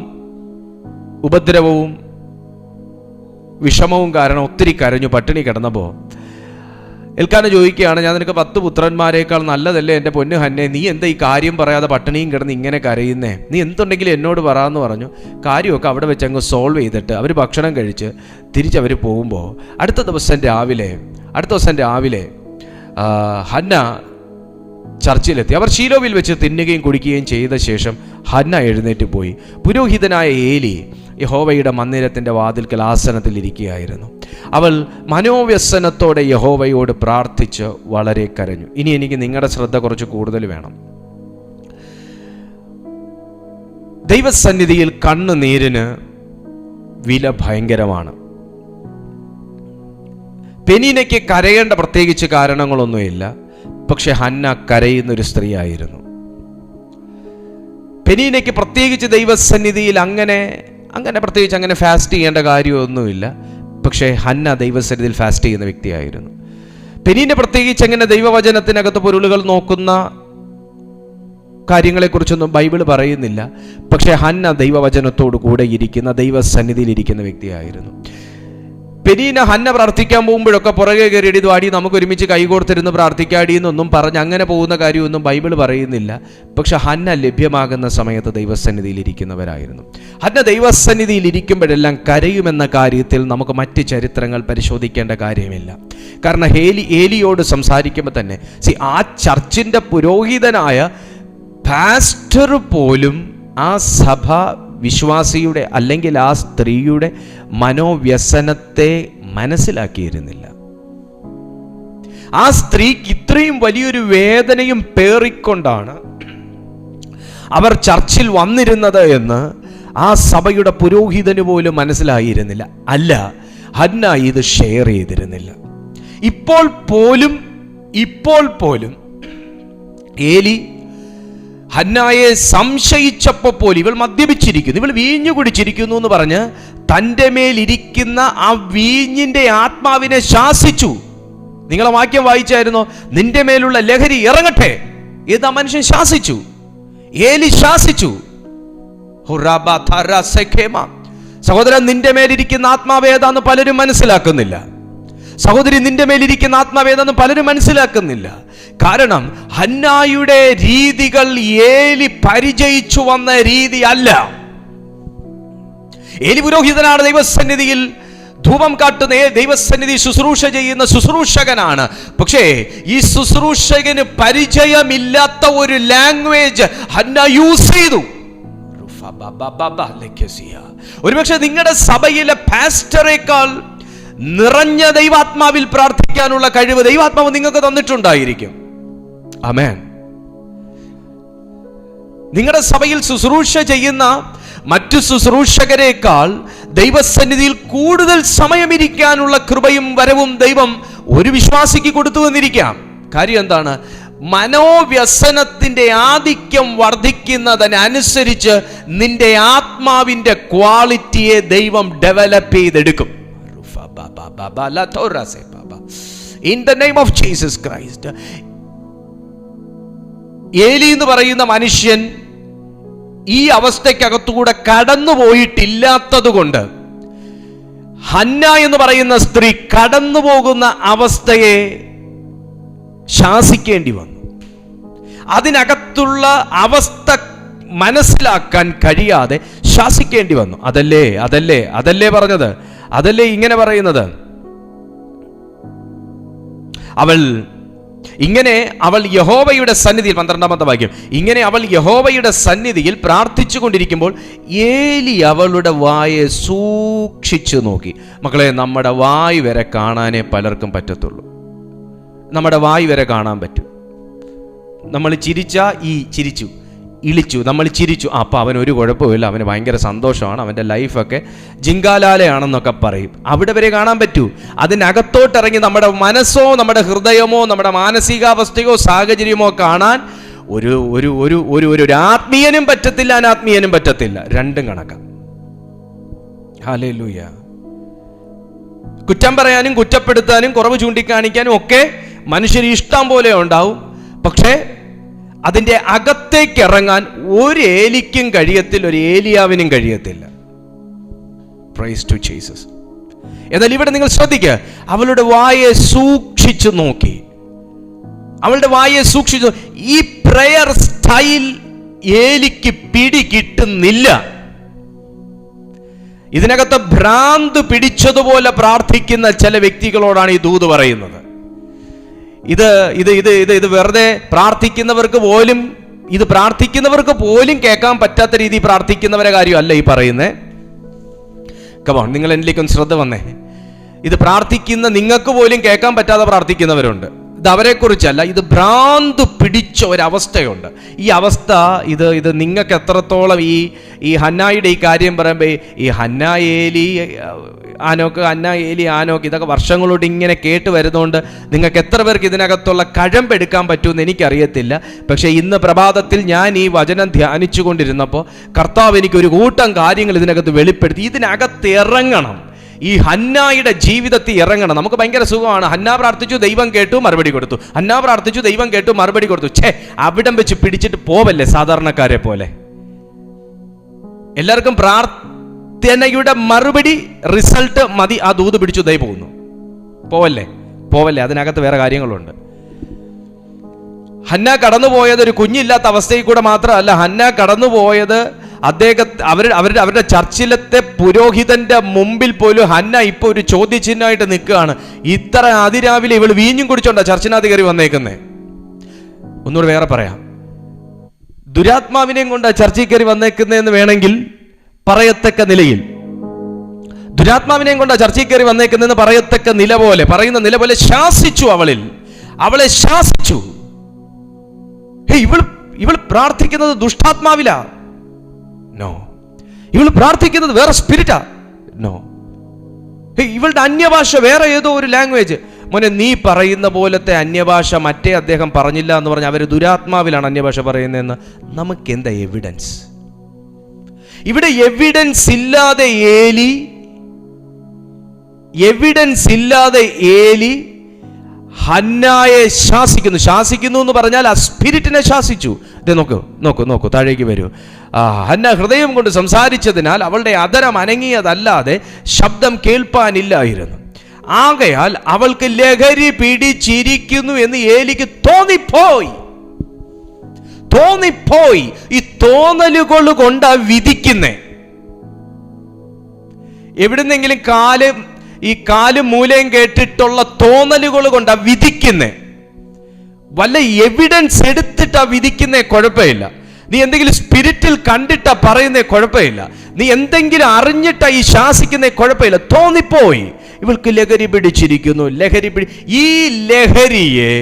ഉപദ്രവവും വിഷമവും കാരണം ഒത്തിരി കരഞ്ഞു, പട്ടിണി കിടന്നപ്പോൾ എൽക്കാന ചോദിക്കുകയാണ്, ഞാൻ നിനക്ക് 10 പുത്രന്മാരെക്കാൾ നല്ലതല്ലേ എൻ്റെ പൊന്നു ഹന്നെ, നീ എന്താ ഈ കാര്യം പറയാതെ പട്ടിണിയും കിടന്ന് ഇങ്ങനെ കരയുന്നേ? നീ എന്തുണ്ടെങ്കിലും എന്നോട് പറയാമെന്ന് പറഞ്ഞു. കാര്യമൊക്കെ അവിടെ വെച്ച് അങ്ങ് സോൾവ് ചെയ്തിട്ട് അവർ ഭക്ഷണം കഴിച്ച് തിരിച്ചവർ പോകുമ്പോൾ അടുത്ത ദിവസം രാവിലെ ഹന്ന ചർച്ചിലെത്തി. അവർ ശീലോവിൽ വെച്ച് തിന്നുകയും കുടിക്കുകയും ചെയ്ത ശേഷം ഹന്ന എഴുന്നേറ്റ് പോയി. പുരോഹിതനായ ഏലി യഹോവയുടെ മന്ദിരത്തിൻ്റെ വാതിൽക്കൽ ആസനത്തിൽ ഇരിക്കുകയായിരുന്നു. അവൾ മനോവ്യസനത്തോടെ യഹോവയോട് പ്രാർത്ഥിച്ച് വളരെ കരഞ്ഞു. ഇനി എനിക്ക് നിങ്ങളുടെ ശ്രദ്ധ കുറച്ച് കൂടുതൽ വേണം. ദൈവസന്നിധിയിൽ കണ്ണുനീരിന് വില ഭയങ്കരമാണ്. പെനീനയ്ക്ക് കരയേണ്ട പ്രത്യേകിച്ച് കാരണങ്ങളൊന്നുമില്ല. പക്ഷെ ഹന്ന കരയുന്നൊരു സ്ത്രീ ആയിരുന്നു. പെനീനയ്ക്ക് പ്രത്യേകിച്ച് ദൈവസന്നിധിയിൽ അങ്ങനെ പ്രത്യേകിച്ച് അങ്ങനെ ഫാസ്റ്റ് ചെയ്യേണ്ട കാര്യമൊന്നുമില്ല. പക്ഷേ ഹന്ന ദൈവസന്നിധിയിൽ ഫാസ്റ്റ് ചെയ്യുന്ന വ്യക്തിയായിരുന്നു. പെനീന പ്രത്യേകിച്ച് അങ്ങനെ ദൈവവചനത്തിനകത്ത് പൊരുളുകൾ നോക്കുന്ന കാര്യങ്ങളെക്കുറിച്ചൊന്നും ബൈബിൾ പറയുന്നില്ല. പക്ഷേ ഹന്ന ദൈവവചനത്തോടു കൂടെ ഇരിക്കുന്ന, ദൈവസന്നിധിയിൽ ഇരിക്കുന്ന വ്യക്തിയായിരുന്നു. പെനീന ഹന്ന പ്രാർത്ഥിക്കാൻ പോകുമ്പോഴൊക്കെ പുറകെ കയറിയിട്ട് വാടി നമുക്ക് ഒരുമിച്ച് കൈകോർത്തിരുന്ന് പ്രാർത്ഥിക്കാടി എന്നൊന്നും പറഞ്ഞ് അങ്ങനെ പോകുന്ന കാര്യമൊന്നും ബൈബിൾ പറയുന്നില്ല. പക്ഷെ ഹന്ന ലഭ്യമാകുന്ന സമയത്ത് ദൈവസന്നിധിയിൽ ഇരിക്കുന്നവരായിരുന്നു. ഹന്ന ദൈവസന്നിധിയിൽ ഇരിക്കുമ്പോഴെല്ലാം കരയുമെന്ന കാര്യത്തിൽ നമുക്ക് മറ്റ് ചരിത്രങ്ങൾ പരിശോധിക്കേണ്ട കാര്യമില്ല. കാരണം ഏലിയോട് സംസാരിക്കുമ്പോൾ തന്നെ ആ ചർച്ചിൻ്റെ പുരോഹിതനായ പാസ്റ്റർ പോലും ആ സഭ വിശ്വാസിയുടെ അല്ലെങ്കിൽ ആ സ്ത്രീയുടെ മനോവ്യസനത്തെ മനസ്സിലാക്കിയിരുന്നില്ല. ആ സ്ത്രീക്ക് ഇത്രയും വലിയൊരു വേദനയും പേറിക്കൊണ്ടാണ് അവർ ചർച്ചിൽ വന്നിരുന്നത് എന്ന് ആ സഭയുടെ പുരോഹിതന് പോലും മനസ്സിലായിരുന്നില്ല. അല്ല, ഹന്ന ഇത് ഷെയർ ചെയ്തിരുന്നില്ല. ഇപ്പോൾ പോലും ഏലി ഹന്നായെ സംശയിച്ചപ്പോൾ പോലും ഇവൾ മദ്യപിച്ചിരിക്കുന്നു, ഇവൾ വീഞ്ഞു കുടിച്ചിരിക്കുന്നു എന്ന് പറഞ്ഞ് തൻ്റെ മേലിരിക്കുന്ന ആ വീഞ്ഞിന്റെ ആത്മാവിനെ ശാസിച്ചു. നിങ്ങളെ വാക്യം വായിച്ചായിരുന്നോ? നിന്റെ മേലുള്ള ലഹരി ഇറങ്ങട്ടെ എന്ന് ആ മനുഷ്യൻ ശാസിച്ചു. ഏലി ശാസിച്ചു. സഹോദരൻ, നിന്റെ മേലിരിക്കുന്ന ആത്മാവ് ഏതാന്ന് പലരും മനസ്സിലാക്കുന്നില്ല. സഹോദരി, നിന്റെ മേലിരിക്കുന്ന ആത്മാവ് ഏതാന്ന് പലരും മനസ്സിലാക്കുന്നില്ല. കാരണം ഹന്നായുടെ രീതികൾ ഏലി പരിചയിച്ചു വന്ന രീതി അല്ല. ഏലി പുരോഹിതനാണ്, ദൈവസന്നിധിയിൽ ധൂപം കാട്ടുന്ന ദൈവസന്നിധി ശുശ്രൂഷ ചെയ്യുന്ന ശുശ്രൂഷകനാണ്. പക്ഷേ ഈ ശുശ്രൂഷകന് പരിചയമില്ലാത്ത ഒരു ലാംഗ്വേജ് ഹന്ന യൂസ് ചെയ്തു. ഒരുപക്ഷെ നിങ്ങളുടെ സഭയിലെ പാസ്റ്ററേക്കാൾ നിറഞ്ഞ ദൈവാത്മാവിൽ പ്രാർത്ഥിക്കാനുള്ള കഴിവ് ദൈവാത്മാവ് നിങ്ങൾക്ക് തന്നിട്ടുണ്ടായിരിക്കും. ആമേൻ. നിങ്ങളുടെ സഭയിൽ ശുശ്രൂഷ ചെയ്യുന്ന മറ്റു ശുശ്രൂഷകരെക്കാൾ ദൈവസന്നിധിയിൽ കൂടുതൽ സമയമിരിക്കാനുള്ള കൃപയും വരവും ദൈവം ഒരു വിശ്വാസിക്ക് കൊടുത്തു വന്നിരിക്കാം. കാര്യം എന്താണ്? മനോവ്യസനത്തിന്റെ ആധിക്യം വർദ്ധിക്കുന്നതിനനുസരിച്ച് നിന്റെ ആത്മാവിന്റെ ക്വാളിറ്റിയെ ദൈവം ഡെവലപ്പ് ചെയ്തെടുക്കും. In the name of Jesus Christ. ഏലി എന്ന് പറയുന്ന മനുഷ്യൻ ഈ അവസ്ഥയ്ക്കകത്തുകൂടെ കടന്നുപോയിട്ടില്ലാത്തത് കൊണ്ട് ഹന്ന എന്ന് പറയുന്ന സ്ത്രീ കടന്നുപോകുന്ന അവസ്ഥയെ ശാസിക്കേണ്ടി വന്നു. അതിനകത്തുള്ള അവസ്ഥ മനസ്സിലാക്കാൻ കഴിയാതെ ശാസിക്കേണ്ടി വന്നു. അതല്ലേ പറഞ്ഞത്, അതല്ലേ ഇങ്ങനെ പറയുന്നത്. അവൾ യഹോവയുടെ സന്നിധിയിൽ, 12-ാമത്തെ വാക്യം, ഇങ്ങനെ അവൾ യഹോവയുടെ സന്നിധിയിൽ പ്രാർത്ഥിച്ചു കൊണ്ടിരിക്കുമ്പോൾ ഏലി അവളുടെ വായെ സൂക്ഷിച്ചു നോക്കി. മക്കളെ, നമ്മുടെ വായ് വരെ കാണാനേ പലർക്കും പറ്റത്തുള്ളൂ. നമ്മുടെ വായ് വരെ കാണാൻ പറ്റും. നമ്മൾ ചിരിച്ചു, ഇളിച്ചു, നമ്മൾ ചിരിച്ചു, അപ്പം അവൻ ഒരു കുഴപ്പമില്ല, അവന് ഭയങ്കര സന്തോഷമാണ്, അവൻ്റെ ലൈഫൊക്കെ ജിങ്കാലാലയാണെന്നൊക്കെ പറയും. അവിടെ വരെ കാണാൻ പറ്റൂ. അതിനകത്തോട്ടിറങ്ങി നമ്മുടെ മനസ്സോ നമ്മുടെ ഹൃദയമോ നമ്മുടെ മാനസികാവസ്ഥയോ സാഹചര്യമോ കാണാൻ ഒരു ആത്മീയനും പറ്റത്തില്ല, അനാത്മീയനും പറ്റത്തില്ല. രണ്ടും കണക്കാം. ഹല്ലേലൂയ. കുറ്റം പറയാനും കുറ്റപ്പെടുത്താനും കുറവ് ചൂണ്ടിക്കാണിക്കാനും ഒക്കെ മനുഷ്യന് ഇഷ്ടം പോലെ ഉണ്ടാവും. പക്ഷേ അതിൻ്റെ അകത്തേക്ക് ഇറങ്ങാൻ ഒരു ഏലിക്കും കഴിയത്തില്ല, ഒരു ഏലിയാവിനും കഴിയത്തില്ല. Praise to Jesus. എന്നാൽ ഇവിടെ നിങ്ങൾ ശ്രദ്ധിക്കുക, അവളുടെ വായെ സൂക്ഷിച്ചു നോക്കി. അവളുടെ വായെ സൂക്ഷിച്ചു. ഈ പ്രയർ സ്റ്റൈൽ ഏലിക്ക് പിടി കിട്ടുന്നില്ല. ഇതിനകത്ത് ഭ്രാന്ത് പിടിച്ചതുപോലെ പ്രാർത്ഥിക്കുന്ന ചില വ്യക്തികളോടാണ് ഈ ദൂത് പറയുന്നത്. ഇത് വെറുതെ പ്രാർത്ഥിക്കുന്നവർക്ക് പോലും കേൾക്കാൻ പറ്റാത്ത രീതി പ്രാർത്ഥിക്കുന്നവരെ കാര്യമല്ല ഈ പറയുന്നേ. കമോൺ, നിങ്ങൾ എന്നിലേക്കൊന്ന് ശ്രദ്ധ വന്നേ. ഇത് പ്രാർത്ഥിക്കുന്ന നിങ്ങൾക്ക് പോലും കേൾക്കാൻ പറ്റാതെ പ്രാർത്ഥിക്കുന്നവരുണ്ട്. ഇത് അവരെക്കുറിച്ചല്ല, ഇത് ഭ്രാന്ത് പിടിച്ച ഒരവസ്ഥയുണ്ട്. ഈ അവസ്ഥ ഇത് നിങ്ങൾക്ക് എത്രത്തോളം ഈ ഹന്നായുടെ ഈ കാര്യം പറയുമ്പോൾ ഈ ഹന്ന ഏലി ആനോക്ക് ഇതൊക്കെ വർഷങ്ങളോട് ഇങ്ങനെ കേട്ട് വരുന്നതുകൊണ്ട് നിങ്ങൾക്ക് എത്ര പേർക്ക് ഇതിനകത്തുള്ള കഴമ്പെടുക്കാൻ പറ്റുമെന്ന് എനിക്കറിയത്തില്ല. പക്ഷേ ഇന്ന് പ്രഭാതത്തിൽ ഞാൻ ഈ വചനം ധ്യാനിച്ചു കൊണ്ടിരുന്നപ്പോൾ കർത്താവ് എനിക്കൊരു കൂട്ടം കാര്യങ്ങൾ ഇതിനകത്ത് വെളിപ്പെടുത്തി. ഇതിനകത്ത് ഇറങ്ങണം, ഈ ഹന്നായുടെ ജീവിതത്തിൽ ഇറങ്ങണം. നമുക്ക് ഭയങ്കര സുഖമാണ്. ഹന്ന പ്രാർത്ഥിച്ചു, ദൈവം കേട്ടു, മറുപടി കൊടുത്തു. ഹന്ന പ്രാർത്ഥിച്ചു, ദൈവം കേട്ടു, മറുപടി കൊടുത്തു. അവിടം വെച്ച് പിടിച്ചിട്ട് പോവല്ലേ സാധാരണക്കാരെ പോലെ. എല്ലാവർക്കും പ്രാർത്ഥനയുടെ മറുപടി റിസൾട്ട് മതി. ആ ദൂത് പിടിച്ചു ദൈവം പോകുന്നു. പോവല്ലേ. അതിനകത്ത് വേറെ കാര്യങ്ങളുണ്ട്. ഹന്ന കടന്നുപോയത് ഒരു കുഞ്ഞില്ലാത്ത അവസ്ഥയിൽ കൂടെ മാത്രമല്ല. ഹന്ന കടന്നുപോയത് അവരുടെ ചർച്ചിലത്തെ പുരോഹിതന്റെ മുമ്പിൽ പോലും ഹന്ന ഇപ്പൊ ഒരു ചോദ്യചിഹ്നമായിട്ട് നിൽക്കുകയാണ്. ഇത്ര അതിരാവിലെ ഇവൾ വീഞ്ഞും കുടിച്ചോണ്ടാ ചർച്ചിനകത്ത് കയറി വന്നേക്കുന്നേ. ഒന്നുകൂടെ വേറെ പറയാം, ദുരാത്മാവിനെയും കൊണ്ട് ചർച്ചയിൽ കയറി വന്നേക്കുന്നതെന്ന് വേണമെങ്കിൽ പറയത്തക്ക നിലയിൽ, ദുരാത്മാവിനെയും കൊണ്ട് ചർച്ചയിൽ കയറി വന്നേക്കുന്നതെന്ന് പറയത്തക്ക പറയുന്ന നില പോലെ ശാസിച്ചു. അവളെ ശാസിച്ചു. ഇവൾ പ്രാർത്ഥിക്കുന്നത് ദുഷ്ടാത്മാവിലാ? നോ. ഇവൾ പ്രാർത്ഥിക്കുന്നത് വേറെ സ്പിരിറ്റാ? നോ. ഇവളുടെ അന്യഭാഷ വേറെ ഏതോ ഒരു ലാംഗ്വേജ്. മോനെ, നീ പറയുന്ന പോലത്തെ അന്യഭാഷ മറ്റേ അദ്ദേഹം പറഞ്ഞില്ല എന്ന് പറഞ്ഞാൽ അവർ ദുരാത്മാവിലാണ് അന്യഭാഷ പറയുന്നതെന്ന് നമുക്കെന്താ എവിഡൻസ്? ഇവിടെ എവിഡൻസ് ഇല്ലാതെ ഏലി ഹന്നായെ ശാസിക്കുന്നു എന്ന് പറഞ്ഞാൽ ആ സ്പിരിറ്റിനെ ശാസിച്ചു. നോക്കൂ താഴേക്ക് വരൂ. ഹന്ന ഹൃദയം കൊണ്ട് സംസാരിച്ചതിനാൽ അവളുടെ അധരം അനങ്ങിയതല്ലാതെ ശബ്ദം കേൾപ്പാനില്ലായിരുന്നു. ആകയാൽ അവൾക്ക് ലഹരി പിടിച്ചിരിക്കുന്നു എന്ന് ഏലിക്ക് തോന്നിപ്പോയി. ഈ തോന്നലുകൾ കൊണ്ടാ വിധിക്കുന്നേ. എവിടുന്നെങ്കിലും കാലും മൂലയും കേട്ടിട്ടുള്ള തോന്നലുകൾ കൊണ്ടാ വിധിക്കുന്നേ. വല്ല എവിഡൻസ് എടുത്തിട്ടാ വിധിക്കുന്നേ, കുഴപ്പമില്ല. നീ എന്തെങ്കിലും സ്പിരിറ്റിൽ കണ്ടിട്ടാ പറയുന്നേ, കുഴപ്പമില്ല. നീ എന്തെങ്കിലും അറിഞ്ഞിട്ടാ ഈ ശാസിക്കുന്നേ, കുഴപ്പമില്ല. തോന്നിപ്പോയി ഇവൾക്ക് ലഹരി പിടിച്ചിരിക്കുന്നു. ഈ ലഹരിയെ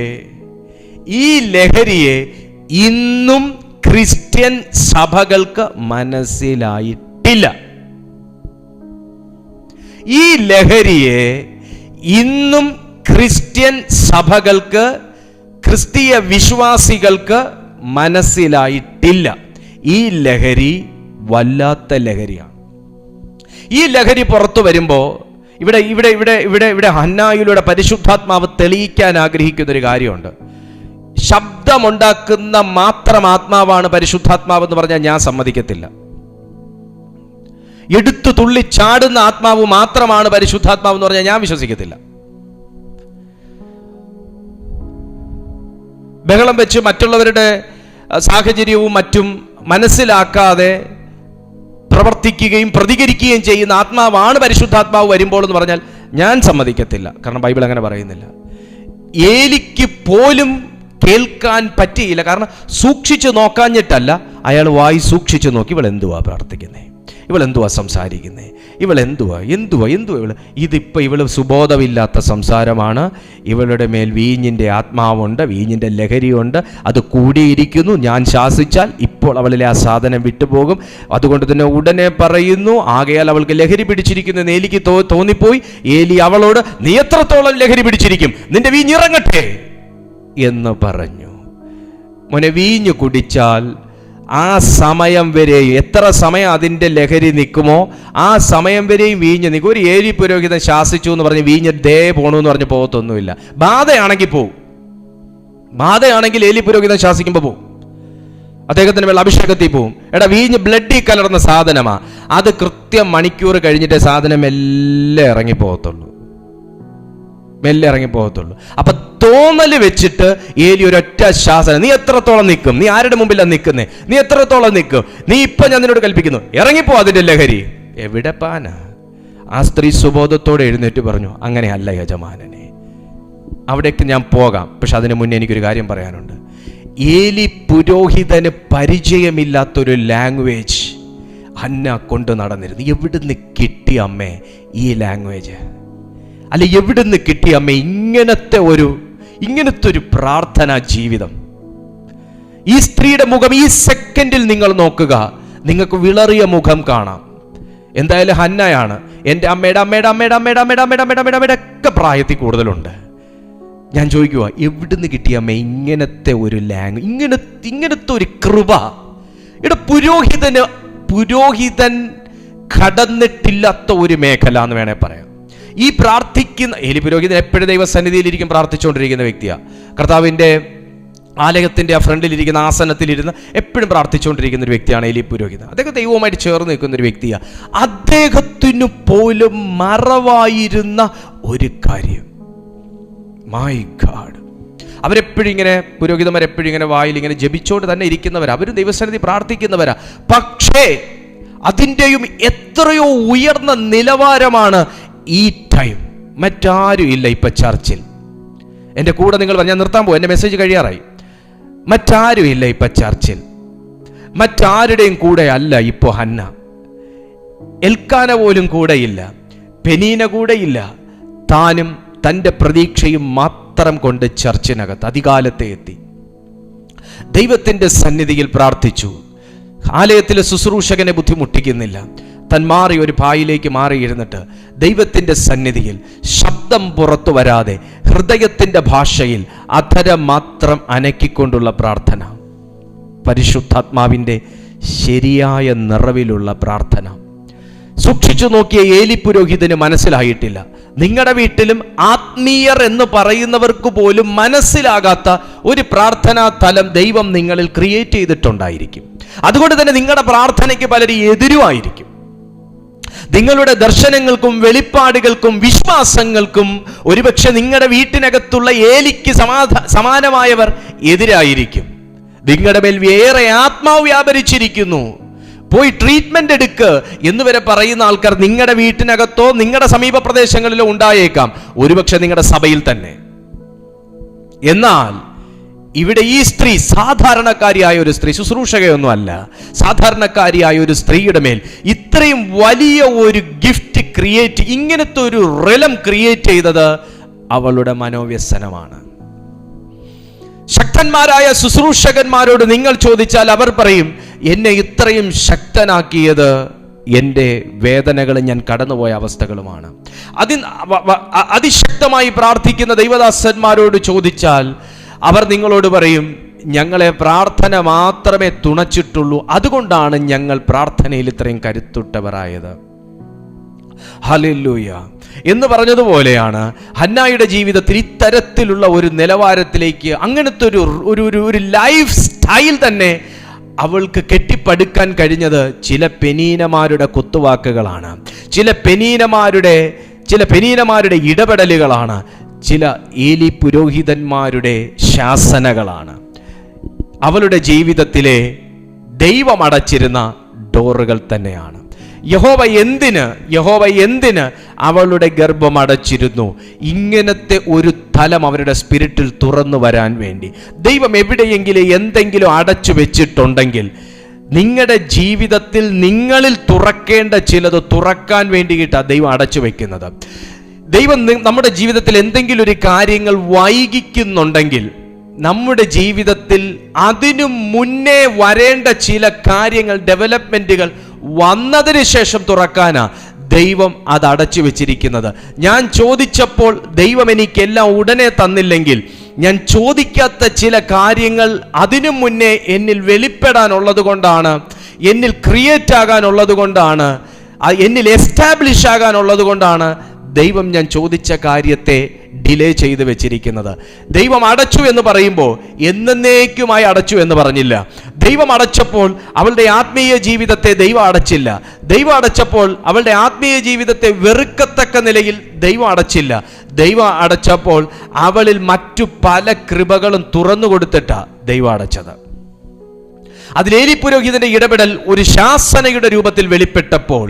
ഇന്നും ക്രിസ്ത്യൻ സഭകൾക്ക് മനസ്സിലായിട്ടില്ല. ഈ ലഹരിയെ ഇന്നും ക്രിസ്ത്യൻ സഭകൾക്ക്, ക്രിസ്തീയ വിശ്വാസികൾക്ക് മനസ്സിലായിട്ടില്ല. ഈ ലഹരി വല്ലാത്ത ലഹരിയാണ്. ഈ ലഹരി പുറത്തു വരുമ്പോൾ ഇവിടെ ഹന്നായിലൂടെ പരിശുദ്ധാത്മാവ് തെളിയിക്കാൻ ആഗ്രഹിക്കുന്ന ഒരു കാര്യമുണ്ട്. ശബ്ദമുണ്ടാക്കുന്ന മാത്രം ആത്മാവാണ് പരിശുദ്ധാത്മാവ് എന്ന് പറഞ്ഞാൽ ഞാൻ സമ്മതിക്കത്തില്ല. എടുത്തു തുള്ളി ചാടുന്ന ആത്മാവ് മാത്രമാണ് പരിശുദ്ധാത്മാവ് എന്ന് പറഞ്ഞാൽ ഞാൻ വിശ്വസിക്കത്തില്ല. ബഹളം വെച്ച് മറ്റുള്ളവരുടെ സാഹചര്യവും മറ്റും മനസ്സിലാക്കാതെ പ്രവർത്തിക്കുകയും പ്രതികരിക്കുകയും ചെയ്യുന്ന ആത്മാവാണ് പരിശുദ്ധാത്മാവ് വരുമ്പോൾ എന്ന് പറഞ്ഞാൽ ഞാൻ സമ്മതിക്കത്തില്ല. കാരണം ബൈബിൾ അങ്ങനെ പറയുന്നില്ല. ഏലിക്ക് പോലും കേൾക്കാൻ പറ്റിയില്ല. കാരണം സൂക്ഷിച്ചു നോക്കാഞ്ഞിട്ടല്ല, അയാൾ വായി സൂക്ഷിച്ചു നോക്കി. ഇവളെന്തുവാ പ്രാർത്ഥിക്കുന്നേ, ഇവളെന്തുവാ സംസാരിക്കുന്നേ, ഇവളെന്തുവാ ഇവള് സുബോധമില്ലാത്ത സംസാരമാണ്. ഇവളുടെ മേൽ വീഞ്ഞിൻ്റെ ആത്മാവുണ്ട്, വീഞ്ഞിൻ്റെ ലഹരിയുണ്ട്, അത് കൂടിയിരിക്കുന്നു. ഞാൻ ശാസിച്ചാൽ ഇപ്പോൾ അവളിലെ ആ സാധനം വിട്ടുപോകും. അതുകൊണ്ട് തന്നെ ഉടനെ പറയുന്നു, ആകയാൽ അവൾക്ക് ലഹരി പിടിച്ചിരിക്കുന്നു എന്ന് ഏലിക്ക് തോന്നിപ്പോയി. ഏലി അവളോട്, നീ എത്രത്തോളം ലഹരി പിടിച്ചിരിക്കും, നിന്റെ വീഞ്ഞിറങ്ങട്ടെ എന്ന് പറഞ്ഞു. മോനെ, വീഞ്ഞു കുടിച്ചാൽ ആ സമയം വരെയും, എത്ര സമയം അതിൻ്റെ ലഹരി നിൽക്കുമോ ആ സമയം വരെയും വീഞ്ഞ് നിൽക്കും. ഒരു ഏലി പുരോഹിതൻ ശാസിച്ചു എന്ന് പറഞ്ഞ് വീഞ്ഞ് പോണു എന്ന് പറഞ്ഞ് പോകത്തൊന്നുമില്ല. ബാധയാണെങ്കിൽ പോവും. ബാധയാണെങ്കിൽ ഏലി പുരോഹിതൻ ശാസിക്കുമ്പോൾ പോവും. അദ്ദേഹത്തിന് വെള്ള അഭിഷേകത്തിൽ പോവും. വീഞ്ഞ് ബ്ലഡിൽ കലർന്ന സാധനമാ. അത് കൃത്യം മണിക്കൂർ കഴിഞ്ഞിട്ട് സാധനം മെല്ലെ ഇറങ്ങിപ്പോകത്തുള്ളൂ. അപ്പൊ തോന്നല് വെച്ചിട്ട് ഏലി ഒരൊറ്റ ശാസനം, നീ എത്രത്തോളം നിൽക്കും, നീ ആരുടെ മുമ്പിലാണ് നിൽക്കുന്നേ, നീ എത്രത്തോളം നിൽക്കും, നീ ഇപ്പൊ ഞാൻ നിന്നോട് കൽപ്പിക്കുന്നു, ഇറങ്ങിപ്പോ അതിന്റെ ലഹരി. എവിടെ പാന? ആ സ്ത്രീ സുബോധത്തോടെ എഴുന്നേറ്റ് പറഞ്ഞു, അങ്ങനെയല്ല യജമാനനെ, അവിടേക്ക് ഞാൻ പോകാം. പക്ഷെ അതിന് മുന്നേ എനിക്കൊരു കാര്യം പറയാനുണ്ട്. ഏലി പുരോഹിതന് പരിചയമില്ലാത്തൊരു ലാംഗ്വേജ് ഹന്ന കൊണ്ട് നടന്നിരുന്നു. എവിടുന്ന് കിട്ടി അമ്മേ ഈ ലാംഗ്വേജ്? അല്ല, എവിടുന്ന് കിട്ടി അമ്മ ഇങ്ങനത്തെ ഒരു പ്രാർത്ഥനാ ജീവിതം? ഈ സ്ത്രീയുടെ മുഖം ഈ സെക്കൻഡിൽ നിങ്ങൾ നോക്കുക, നിങ്ങൾക്ക് വിളറിയ മുഖം കാണാം. എന്തായാലും ഹന്നയാണ്. എൻ്റെ അമ്മയുടെ ഒക്കെ പ്രായത്തിൽ കൂടുതലുണ്ട്. ഞാൻ ചോദിക്കുക, എവിടുന്ന് കിട്ടിയ അമ്മ ഇങ്ങനത്തെ ഒരു ലാംഗ്വേജ്, ഇങ്ങനത്തെ ഒരു കൃപ? ഇവിടെ പുരോഹിതൻ കടന്നിട്ടില്ലാത്ത ഒരു മേഖല എന്ന് വേണേ പറയാം. ഈ പ്രാർത്ഥിക്കുന്ന ഏലി പുരോഹിതൻ എപ്പോഴും ദൈവസന്നിധിയിലിരിക്കും, പ്രാർത്ഥിച്ചുകൊണ്ടിരിക്കുന്ന വ്യക്തിയാണ്. കർത്താവിൻ്റെ ആലയത്തിൻ്റെ ആ ഫ്രണ്ടിലിരിക്കുന്ന ആസനത്തിലിരുന്ന് എപ്പോഴും പ്രാർത്ഥിച്ചുകൊണ്ടിരിക്കുന്ന ഒരു വ്യക്തിയാണ് ഏലി പുരോഹിതൻ. അദ്ദേഹം ദൈവവുമായിട്ട് ചേർന്ന് നിൽക്കുന്ന ഒരു വ്യക്തിയാണ്. അദ്ദേഹത്തിനു പോലും മറവായിരുന്ന ഒരു കാര്യം, മൈ ഗാഡ്, അവരെപ്പോഴും ഇങ്ങനെ, പുരോഹിതന്മാരെപ്പോഴും ഇങ്ങനെ വായിൽ ഇങ്ങനെ ജപിച്ചുകൊണ്ട് തന്നെ ഇരിക്കുന്നവരാ, അവരും ദൈവസന്നിധി പ്രാർത്ഥിക്കുന്നവരാ. പക്ഷേ അതിൻ്റെയും എത്രയോ ഉയർന്ന നിലവാരമാണ് ഈ ടൈം. മറ്റാരും ഇല്ല ഇപ്പൊ ചർച്ചിൽ. എൻ്റെ കൂടെ നിങ്ങൾ ഞാൻ നിർത്താൻ പോകും, എൻ്റെ മെസ്സേജ് കഴിയാറായി. മറ്റാരും ഇല്ല ഇപ്പൊ ചർച്ചിൽ, മറ്റാരുടെയും കൂടെ അല്ല ഇപ്പോൾ ഹന്ന. എൽക്കാന പോലും കൂടെയില്ല, പെനീന കൂടെയില്ല. താനും തൻ്റെ പ്രതീക്ഷയും മാത്രം കൊണ്ട് ചർച്ചിനകത്ത് അധികാലത്തെ എത്തി ദൈവത്തിൻ്റെ സന്നിധിയിൽ പ്രാർത്ഥിച്ചു. ആലയത്തിലെ ശുശ്രൂഷകനെ ബുദ്ധിമുട്ടിക്കുന്നില്ല. താൻ മാറി ഒരു പായിലേക്ക് മാറിയിരുന്നിട്ട് ദൈവത്തിൻ്റെ സന്നിധിയിൽ ശബ്ദം പുറത്തു വരാതെ ഹൃദയത്തിൻ്റെ ഭാഷയിൽ അധരം മാത്രം അനക്കിക്കൊണ്ടുള്ള പ്രാർത്ഥന, പരിശുദ്ധാത്മാവിൻ്റെ ശരിയായ നിറവിലുള്ള പ്രാർത്ഥന. സൂക്ഷിച്ചു നോക്കിയ ഏലി പുരോഹിതന് മനസ്സിലായിട്ടില്ല. നിങ്ങളുടെ വീട്ടിലും ആത്മീയർ എന്ന് പറയുന്നവർക്ക് പോലും മനസ്സിലാകാത്ത ഒരു പ്രാർത്ഥനാ തലം ദൈവം നിങ്ങളിൽ ക്രിയേറ്റ് ചെയ്തിട്ടുണ്ടായിരിക്കും. അതുകൊണ്ട് തന്നെ നിങ്ങളുടെ പ്രാർത്ഥനയ്ക്ക് പലരും എതിരുമായിരിക്കും. നിങ്ങളുടെ ദർശനങ്ങൾക്കും വെളിപ്പാടുകൾക്കും വിശ്വാസങ്ങൾക്കും ഒരുപക്ഷെ നിങ്ങളുടെ വീട്ടിനകത്തുള്ള ഏലിക്ക് സമാനമായവർ എതിരായിരിക്കും. നിങ്ങളുടെ മേൽ വേറെ ആത്മാവ് വ്യാപരിച്ചിരിക്കുന്നു, പോയി ട്രീറ്റ്മെന്റ് എടുക്ക് എന്ന് വരെ പറയുന്ന ആൾക്കാർ നിങ്ങളുടെ വീട്ടിനകത്തോ നിങ്ങളുടെ സമീപ പ്രദേശങ്ങളിലോ ഉണ്ടായേക്കാം, ഒരുപക്ഷെ നിങ്ങളുടെ സഭയിൽ തന്നെ. എന്നാൽ ഇവിടെ ഈ സ്ത്രീ സാധാരണക്കാരിയായ ഒരു സ്ത്രീ, ശുശ്രൂഷകയൊന്നും അല്ല, സാധാരണക്കാരിയായ ഒരു സ്ത്രീയുടെ മേൽ ഇത്രയും വലിയ ഒരു ഗിഫ്റ്റ് ക്രിയേറ്റ്, ഇങ്ങനത്തെ ഒരു റെലം ക്രിയേറ്റ് ചെയ്തത് അവളുടെ മനോവ്യസനമാണ്. ശക്തന്മാരായ ശുശ്രൂഷകന്മാരോട് നിങ്ങൾ ചോദിച്ചാൽ അവർ പറയും, എന്നെ ഇത്രയും ശക്തനാക്കിയത് എൻ്റെ വേദനകളും ഞാൻ കടന്നുപോയ അവസ്ഥകളുമാണ്. അതിശക്തമായി പ്രാർത്ഥിക്കുന്ന ദൈവദാസന്മാരോട് ചോദിച്ചാൽ അവർ നിങ്ങളോട് പറയും, ഞങ്ങളെ പ്രാർത്ഥന മാത്രമേ തുണച്ചിട്ടുള്ളൂ, അതുകൊണ്ടാണ് ഞങ്ങൾ പ്രാർത്ഥനയിൽ ഇത്രയും കരുത്തുറ്റവരായത്. ഹല്ലേലൂയ എന്ന് പറഞ്ഞതുപോലെയാണ് ഹന്നായുടെ ജീവിതത്തിൽ ഇത്തരത്തിലുള്ള ഒരു നിലവാരത്തിലേക്ക്, അങ്ങനത്തെ ഒരു ലൈഫ് സ്റ്റൈൽ തന്നെ അവൾക്ക് കെട്ടിപ്പടുക്കാൻ കഴിഞ്ഞത് ചില പെനീനമാരുടെ കുത്തുവാക്കുകളാണ്, ചില പെനീനമാരുടെ ഇടപെടലുകളാണ്, ചില ഏലി പുരോഹിതന്മാരുടെ ശാസനകളാണ്. അവളുടെ ജീവിതത്തിലെ ദൈവം അടച്ചിരുന്ന ഡോറുകൾ തന്നെയാണ്. യഹോവ എന്തിന് അവളുടെ ഗർഭം അടച്ചിരുന്നു? ഇങ്ങനത്തെ ഒരു തലം അവരുടെ സ്പിരിറ്റിൽ തുറന്നു വരാൻ വേണ്ടി. ദൈവം എവിടെയെങ്കിലും എന്തെങ്കിലും അടച്ചു വെച്ചിട്ടുണ്ടെങ്കിൽ നിങ്ങളുടെ ജീവിതത്തിൽ നിങ്ങളിൽ തുറക്കേണ്ട ചിലത് തുറക്കാൻ വേണ്ടിയിട്ടാണ് ദൈവം അടച്ചു വെക്കുന്നത്. ദൈവം നമ്മുടെ ജീവിതത്തിൽ എന്തെങ്കിലും ഒരു കാര്യങ്ങൾ വൈകിക്കുന്നുണ്ടെങ്കിൽ നമ്മുടെ ജീവിതത്തിൽ അതിനു മുന്നേ വരേണ്ട ചില കാര്യങ്ങൾ, ഡെവലപ്മെന്റുകൾ വന്നതിന് ശേഷം തുറക്കാനാ ദൈവം അത് അടച്ചു വെച്ചിരിക്കുന്നത്. ഞാൻ ചോദിച്ചപ്പോൾ ദൈവം എനിക്കെല്ലാം ഉടനെ തന്നില്ലെങ്കിൽ, ഞാൻ ചോദിക്കാത്ത ചില കാര്യങ്ങൾ അതിനു മുന്നേ എന്നിൽ വെളിപ്പെടാനുള്ളത് കൊണ്ടാണ്, എന്നിൽ ക്രിയേറ്റ് ആകാനുള്ളത് കൊണ്ടാണ്, എന്നിൽ എസ്റ്റാബ്ലിഷ് ആകാനുള്ളത് കൊണ്ടാണ് ദൈവം ഞാൻ ചോദിച്ച കാര്യത്തെ ഡിലേ ചെയ്ത് വെച്ചിരിക്കുന്നത്. ദൈവം അടച്ചു എന്ന് പറയുമ്പോൾ എന്നേക്കുമായി അടച്ചു എന്ന് പറഞ്ഞില്ല. ദൈവം അടച്ചപ്പോൾ അവളുടെ ആത്മീയ ജീവിതത്തെ ദൈവം അടച്ചില്ല. ദൈവം അടച്ചപ്പോൾ അവളുടെ ആത്മീയ ജീവിതത്തെ വെറുക്കത്തക്ക നിലയിൽ ദൈവം അടച്ചില്ല. ദൈവം അടച്ചപ്പോൾ അവളിൽ മറ്റു പല കൃപകളും തുറന്നു കൊടുത്തിട്ടാണ് ദൈവം അടച്ചത്. അതിൽ ഏലി പുരോഹിതന്റെ ഇടപെടൽ ഒരു ശാസനയുടെ രൂപത്തിൽ വെളിപ്പെട്ടപ്പോൾ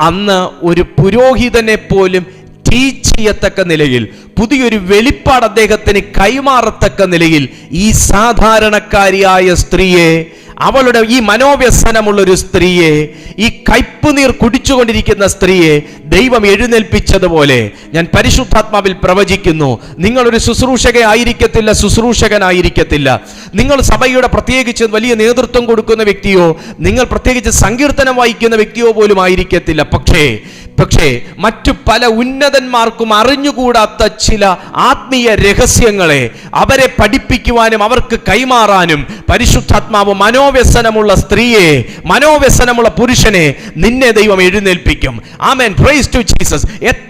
അന്ന് ഒരു പുരോഹിതനെ പോലും ടീച്ച് ചെയ്യത്തക്ക നിലയിൽ, പുതിയൊരു വെളിപ്പാട് അദ്ദേഹത്തിന് കൈമാറത്തക്ക നിലയിൽ ഈ സാധാരണക്കാരിയായ സ്ത്രീയെ, അവളുടെ ഈ മനോവ്യസനമുള്ളൊരു സ്ത്രീയെ, ഈ കയ്പുനീർ കുടിച്ചുകൊണ്ടിരിക്കുന്ന സ്ത്രീയെ ദൈവം എഴുന്നേൽപ്പിച്ചതുപോലെ ഞാൻ പരിശുദ്ധാത്മാവിൽ പ്രവചിക്കുന്നു. നിങ്ങളൊരു ശുശ്രൂഷകനായിരിക്കത്തില്ല, നിങ്ങൾ സഭയുടെ പ്രത്യേകിച്ച് വലിയ നേതൃത്വം കൊടുക്കുന്ന വ്യക്തിയോ, നിങ്ങൾ പ്രത്യേകിച്ച് സങ്കീർത്തനം വായിക്കുന്ന വ്യക്തിയോ പോലും ആയിരിക്കത്തില്ല. പക്ഷേ മറ്റു പല ഉന്നതന്മാർക്കും അറിഞ്ഞുകൂടാത്ത ചില ആത്മീയ രഹസ്യങ്ങളെ അവരെ പഠിപ്പിക്കുവാനും അവർക്ക് കൈമാറാനും പരിശുദ്ധാത്മാവ് മനോവ്യസനമുള്ള സ്ത്രീയെ, മനോവ്യസനമുള്ള പുരുഷനെ നിന്നെ ദൈവം എഴുന്നേൽപ്പിക്കും. ആമേൻ, പ്രൈസ് ടു ജീസസ്. എത്ര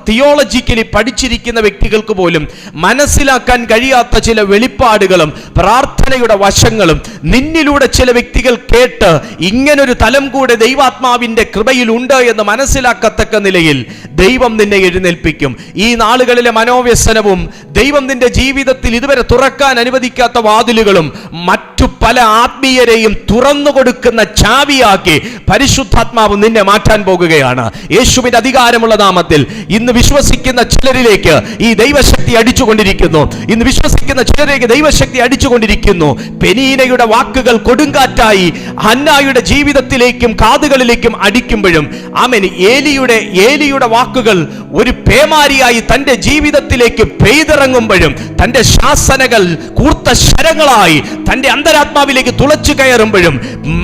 തിയോളജിക്കലി പഠിച്ചിരിക്കുന്ന വ്യക്തികൾക്ക് പോലും മനസ്സിലാക്കാൻ കഴിയാത്ത ചില വെളിപ്പാടുകളും പ്രാർത്ഥനയുടെ വശങ്ങളും നിന്നിലൂടെ ചില വ്യക്തികൾ കേട്ട് ഇങ്ങനൊരു തലം കൂടെ ദൈവാത്മാവിന്റെ കൃപയിൽ ഉണ്ട് എന്ന് മനസ്സിലാക്കത്തക്ക നിലയിൽ ദൈവം നിന്നെ എഴുന്നേൽപ്പിക്കും. ഈ നാളുകളിലെ മനോവ്യസനവും ദൈവം നിന്റെ ജീവിതത്തിൽ ഇതുവരെ തുറക്കാൻ അനുവദിക്കാത്ത വാതിലുകളും മറ്റു പല ആത്മീയരെയും തുറന്നു കൊടുക്കുന്ന ചാവിയാക്കി പരിശുദ്ധാത്മാവ് നിന്നെ മാറ്റാൻ പോകുകയാണ്. യേശുവിന്റെ അധികാരമുള്ള നാമത്തിൽ ഇന്ന് വിശ്വസിക്കുന്ന ചിലരിലേക്ക് ഈ ദൈവശക്തി അടിച്ചുകൊണ്ടിരിക്കുന്നു. ഇന്ന് വിശ്വസിക്കുന്ന ചിലരിലേക്ക് ദൈവശക്തി അടിച്ചുകൊണ്ടിരിക്കുന്നു. പെനീനയുടെ വാക്കുകൾ കൊടുങ്കാറ്റായി ഹന്നായുടെ ജീവിതത്തിലേക്കും കാതുകളിലേക്കും അടിക്കുമ്പോഴും, ആമേൻ, ഏലിയുടെ വാക്കുകൾ ഒരു പേമാരിയായി തന്റെ ജീവിതത്തിലേക്ക് പെയ്തിറങ്ങുമ്പോഴും, തന്റെ ശാസനകൾ കൂർത്ത ശരങ്ങളായി തന്റെ അന്തരാത്മാവിലേക്ക് തുളച്ചു കയറുമ്പോഴും,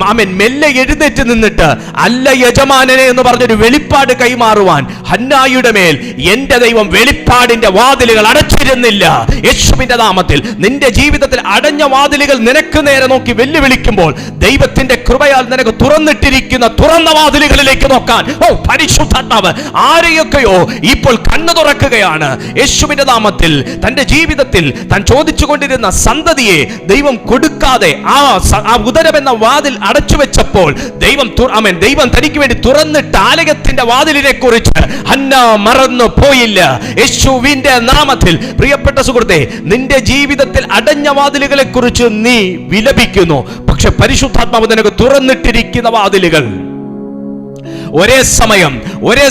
ആമേൻ, മെല്ലെ എഴുന്നേറ്റ് നിന്നിട്ട് അല്ല യജമാനനെ എന്ന് പറഞ്ഞൊരു വെളിപ്പാട് കൈമാറുവാൻ ഹന്നായുടെ മേൽ എന്റെ ദൈവം വെളിപ്പാടിന്റെ വാതിലുകൾ അടച്ചിരുന്നില്ല. യേശുവിന്റെ നാമത്തിൽ നിന്റെ ജീവിതത്തിൽ അടഞ്ഞ വാതിലുകൾ നിനക്ക് നേരെ നോക്കി വെല്ലുവിളിക്കുമ്പോൾ ദൈവത്തിന്റെ കൃപയാൽ നിനക്ക് തുറന്നിട്ടിരിക്കുന്ന തുറന്ന വാതിലുകളിലേക്ക് നോക്കാൻ പരിശുദ്ധാത്മാവ് ആരെയൊക്കെയോ ഇപ്പോൾ കണ്ണു തുറക്കുകയാണ്. യേശുവിന്റെ നാമത്തിൽ തന്റെ ജീവിതത്തിൽ താൻ ചോദിച്ചുകൊണ്ടിരുന്ന സന്തതിയെ ദൈവം കൊടുക്കാതെ ആ ഉദരം എന്ന വാതിൽ അടച്ചു വെച്ചപ്പോൾ ദൈവം തനിക്ക് വേണ്ടി തുറന്നിട്ട ആലയത്തിന്റെ വാതിലിനെ കുറിച്ച് ഹന്ന മറന്നു പോയില്ല. യേശുവിന്റെ നാമത്തിൽ പ്രിയപ്പെട്ട സുഹൃത്തേ, നിന്റെ ജീവിതത്തിൽ അടഞ്ഞ വാതിലുകളെ കുറിച്ച് നീ വിലപിക്കുന്നു. പക്ഷെ പരിശുദ്ധാത്മാവ് നിനക്ക് തുറന്നിട്ടിരിക്കുന്ന വാതിലുകൾ ഒരേ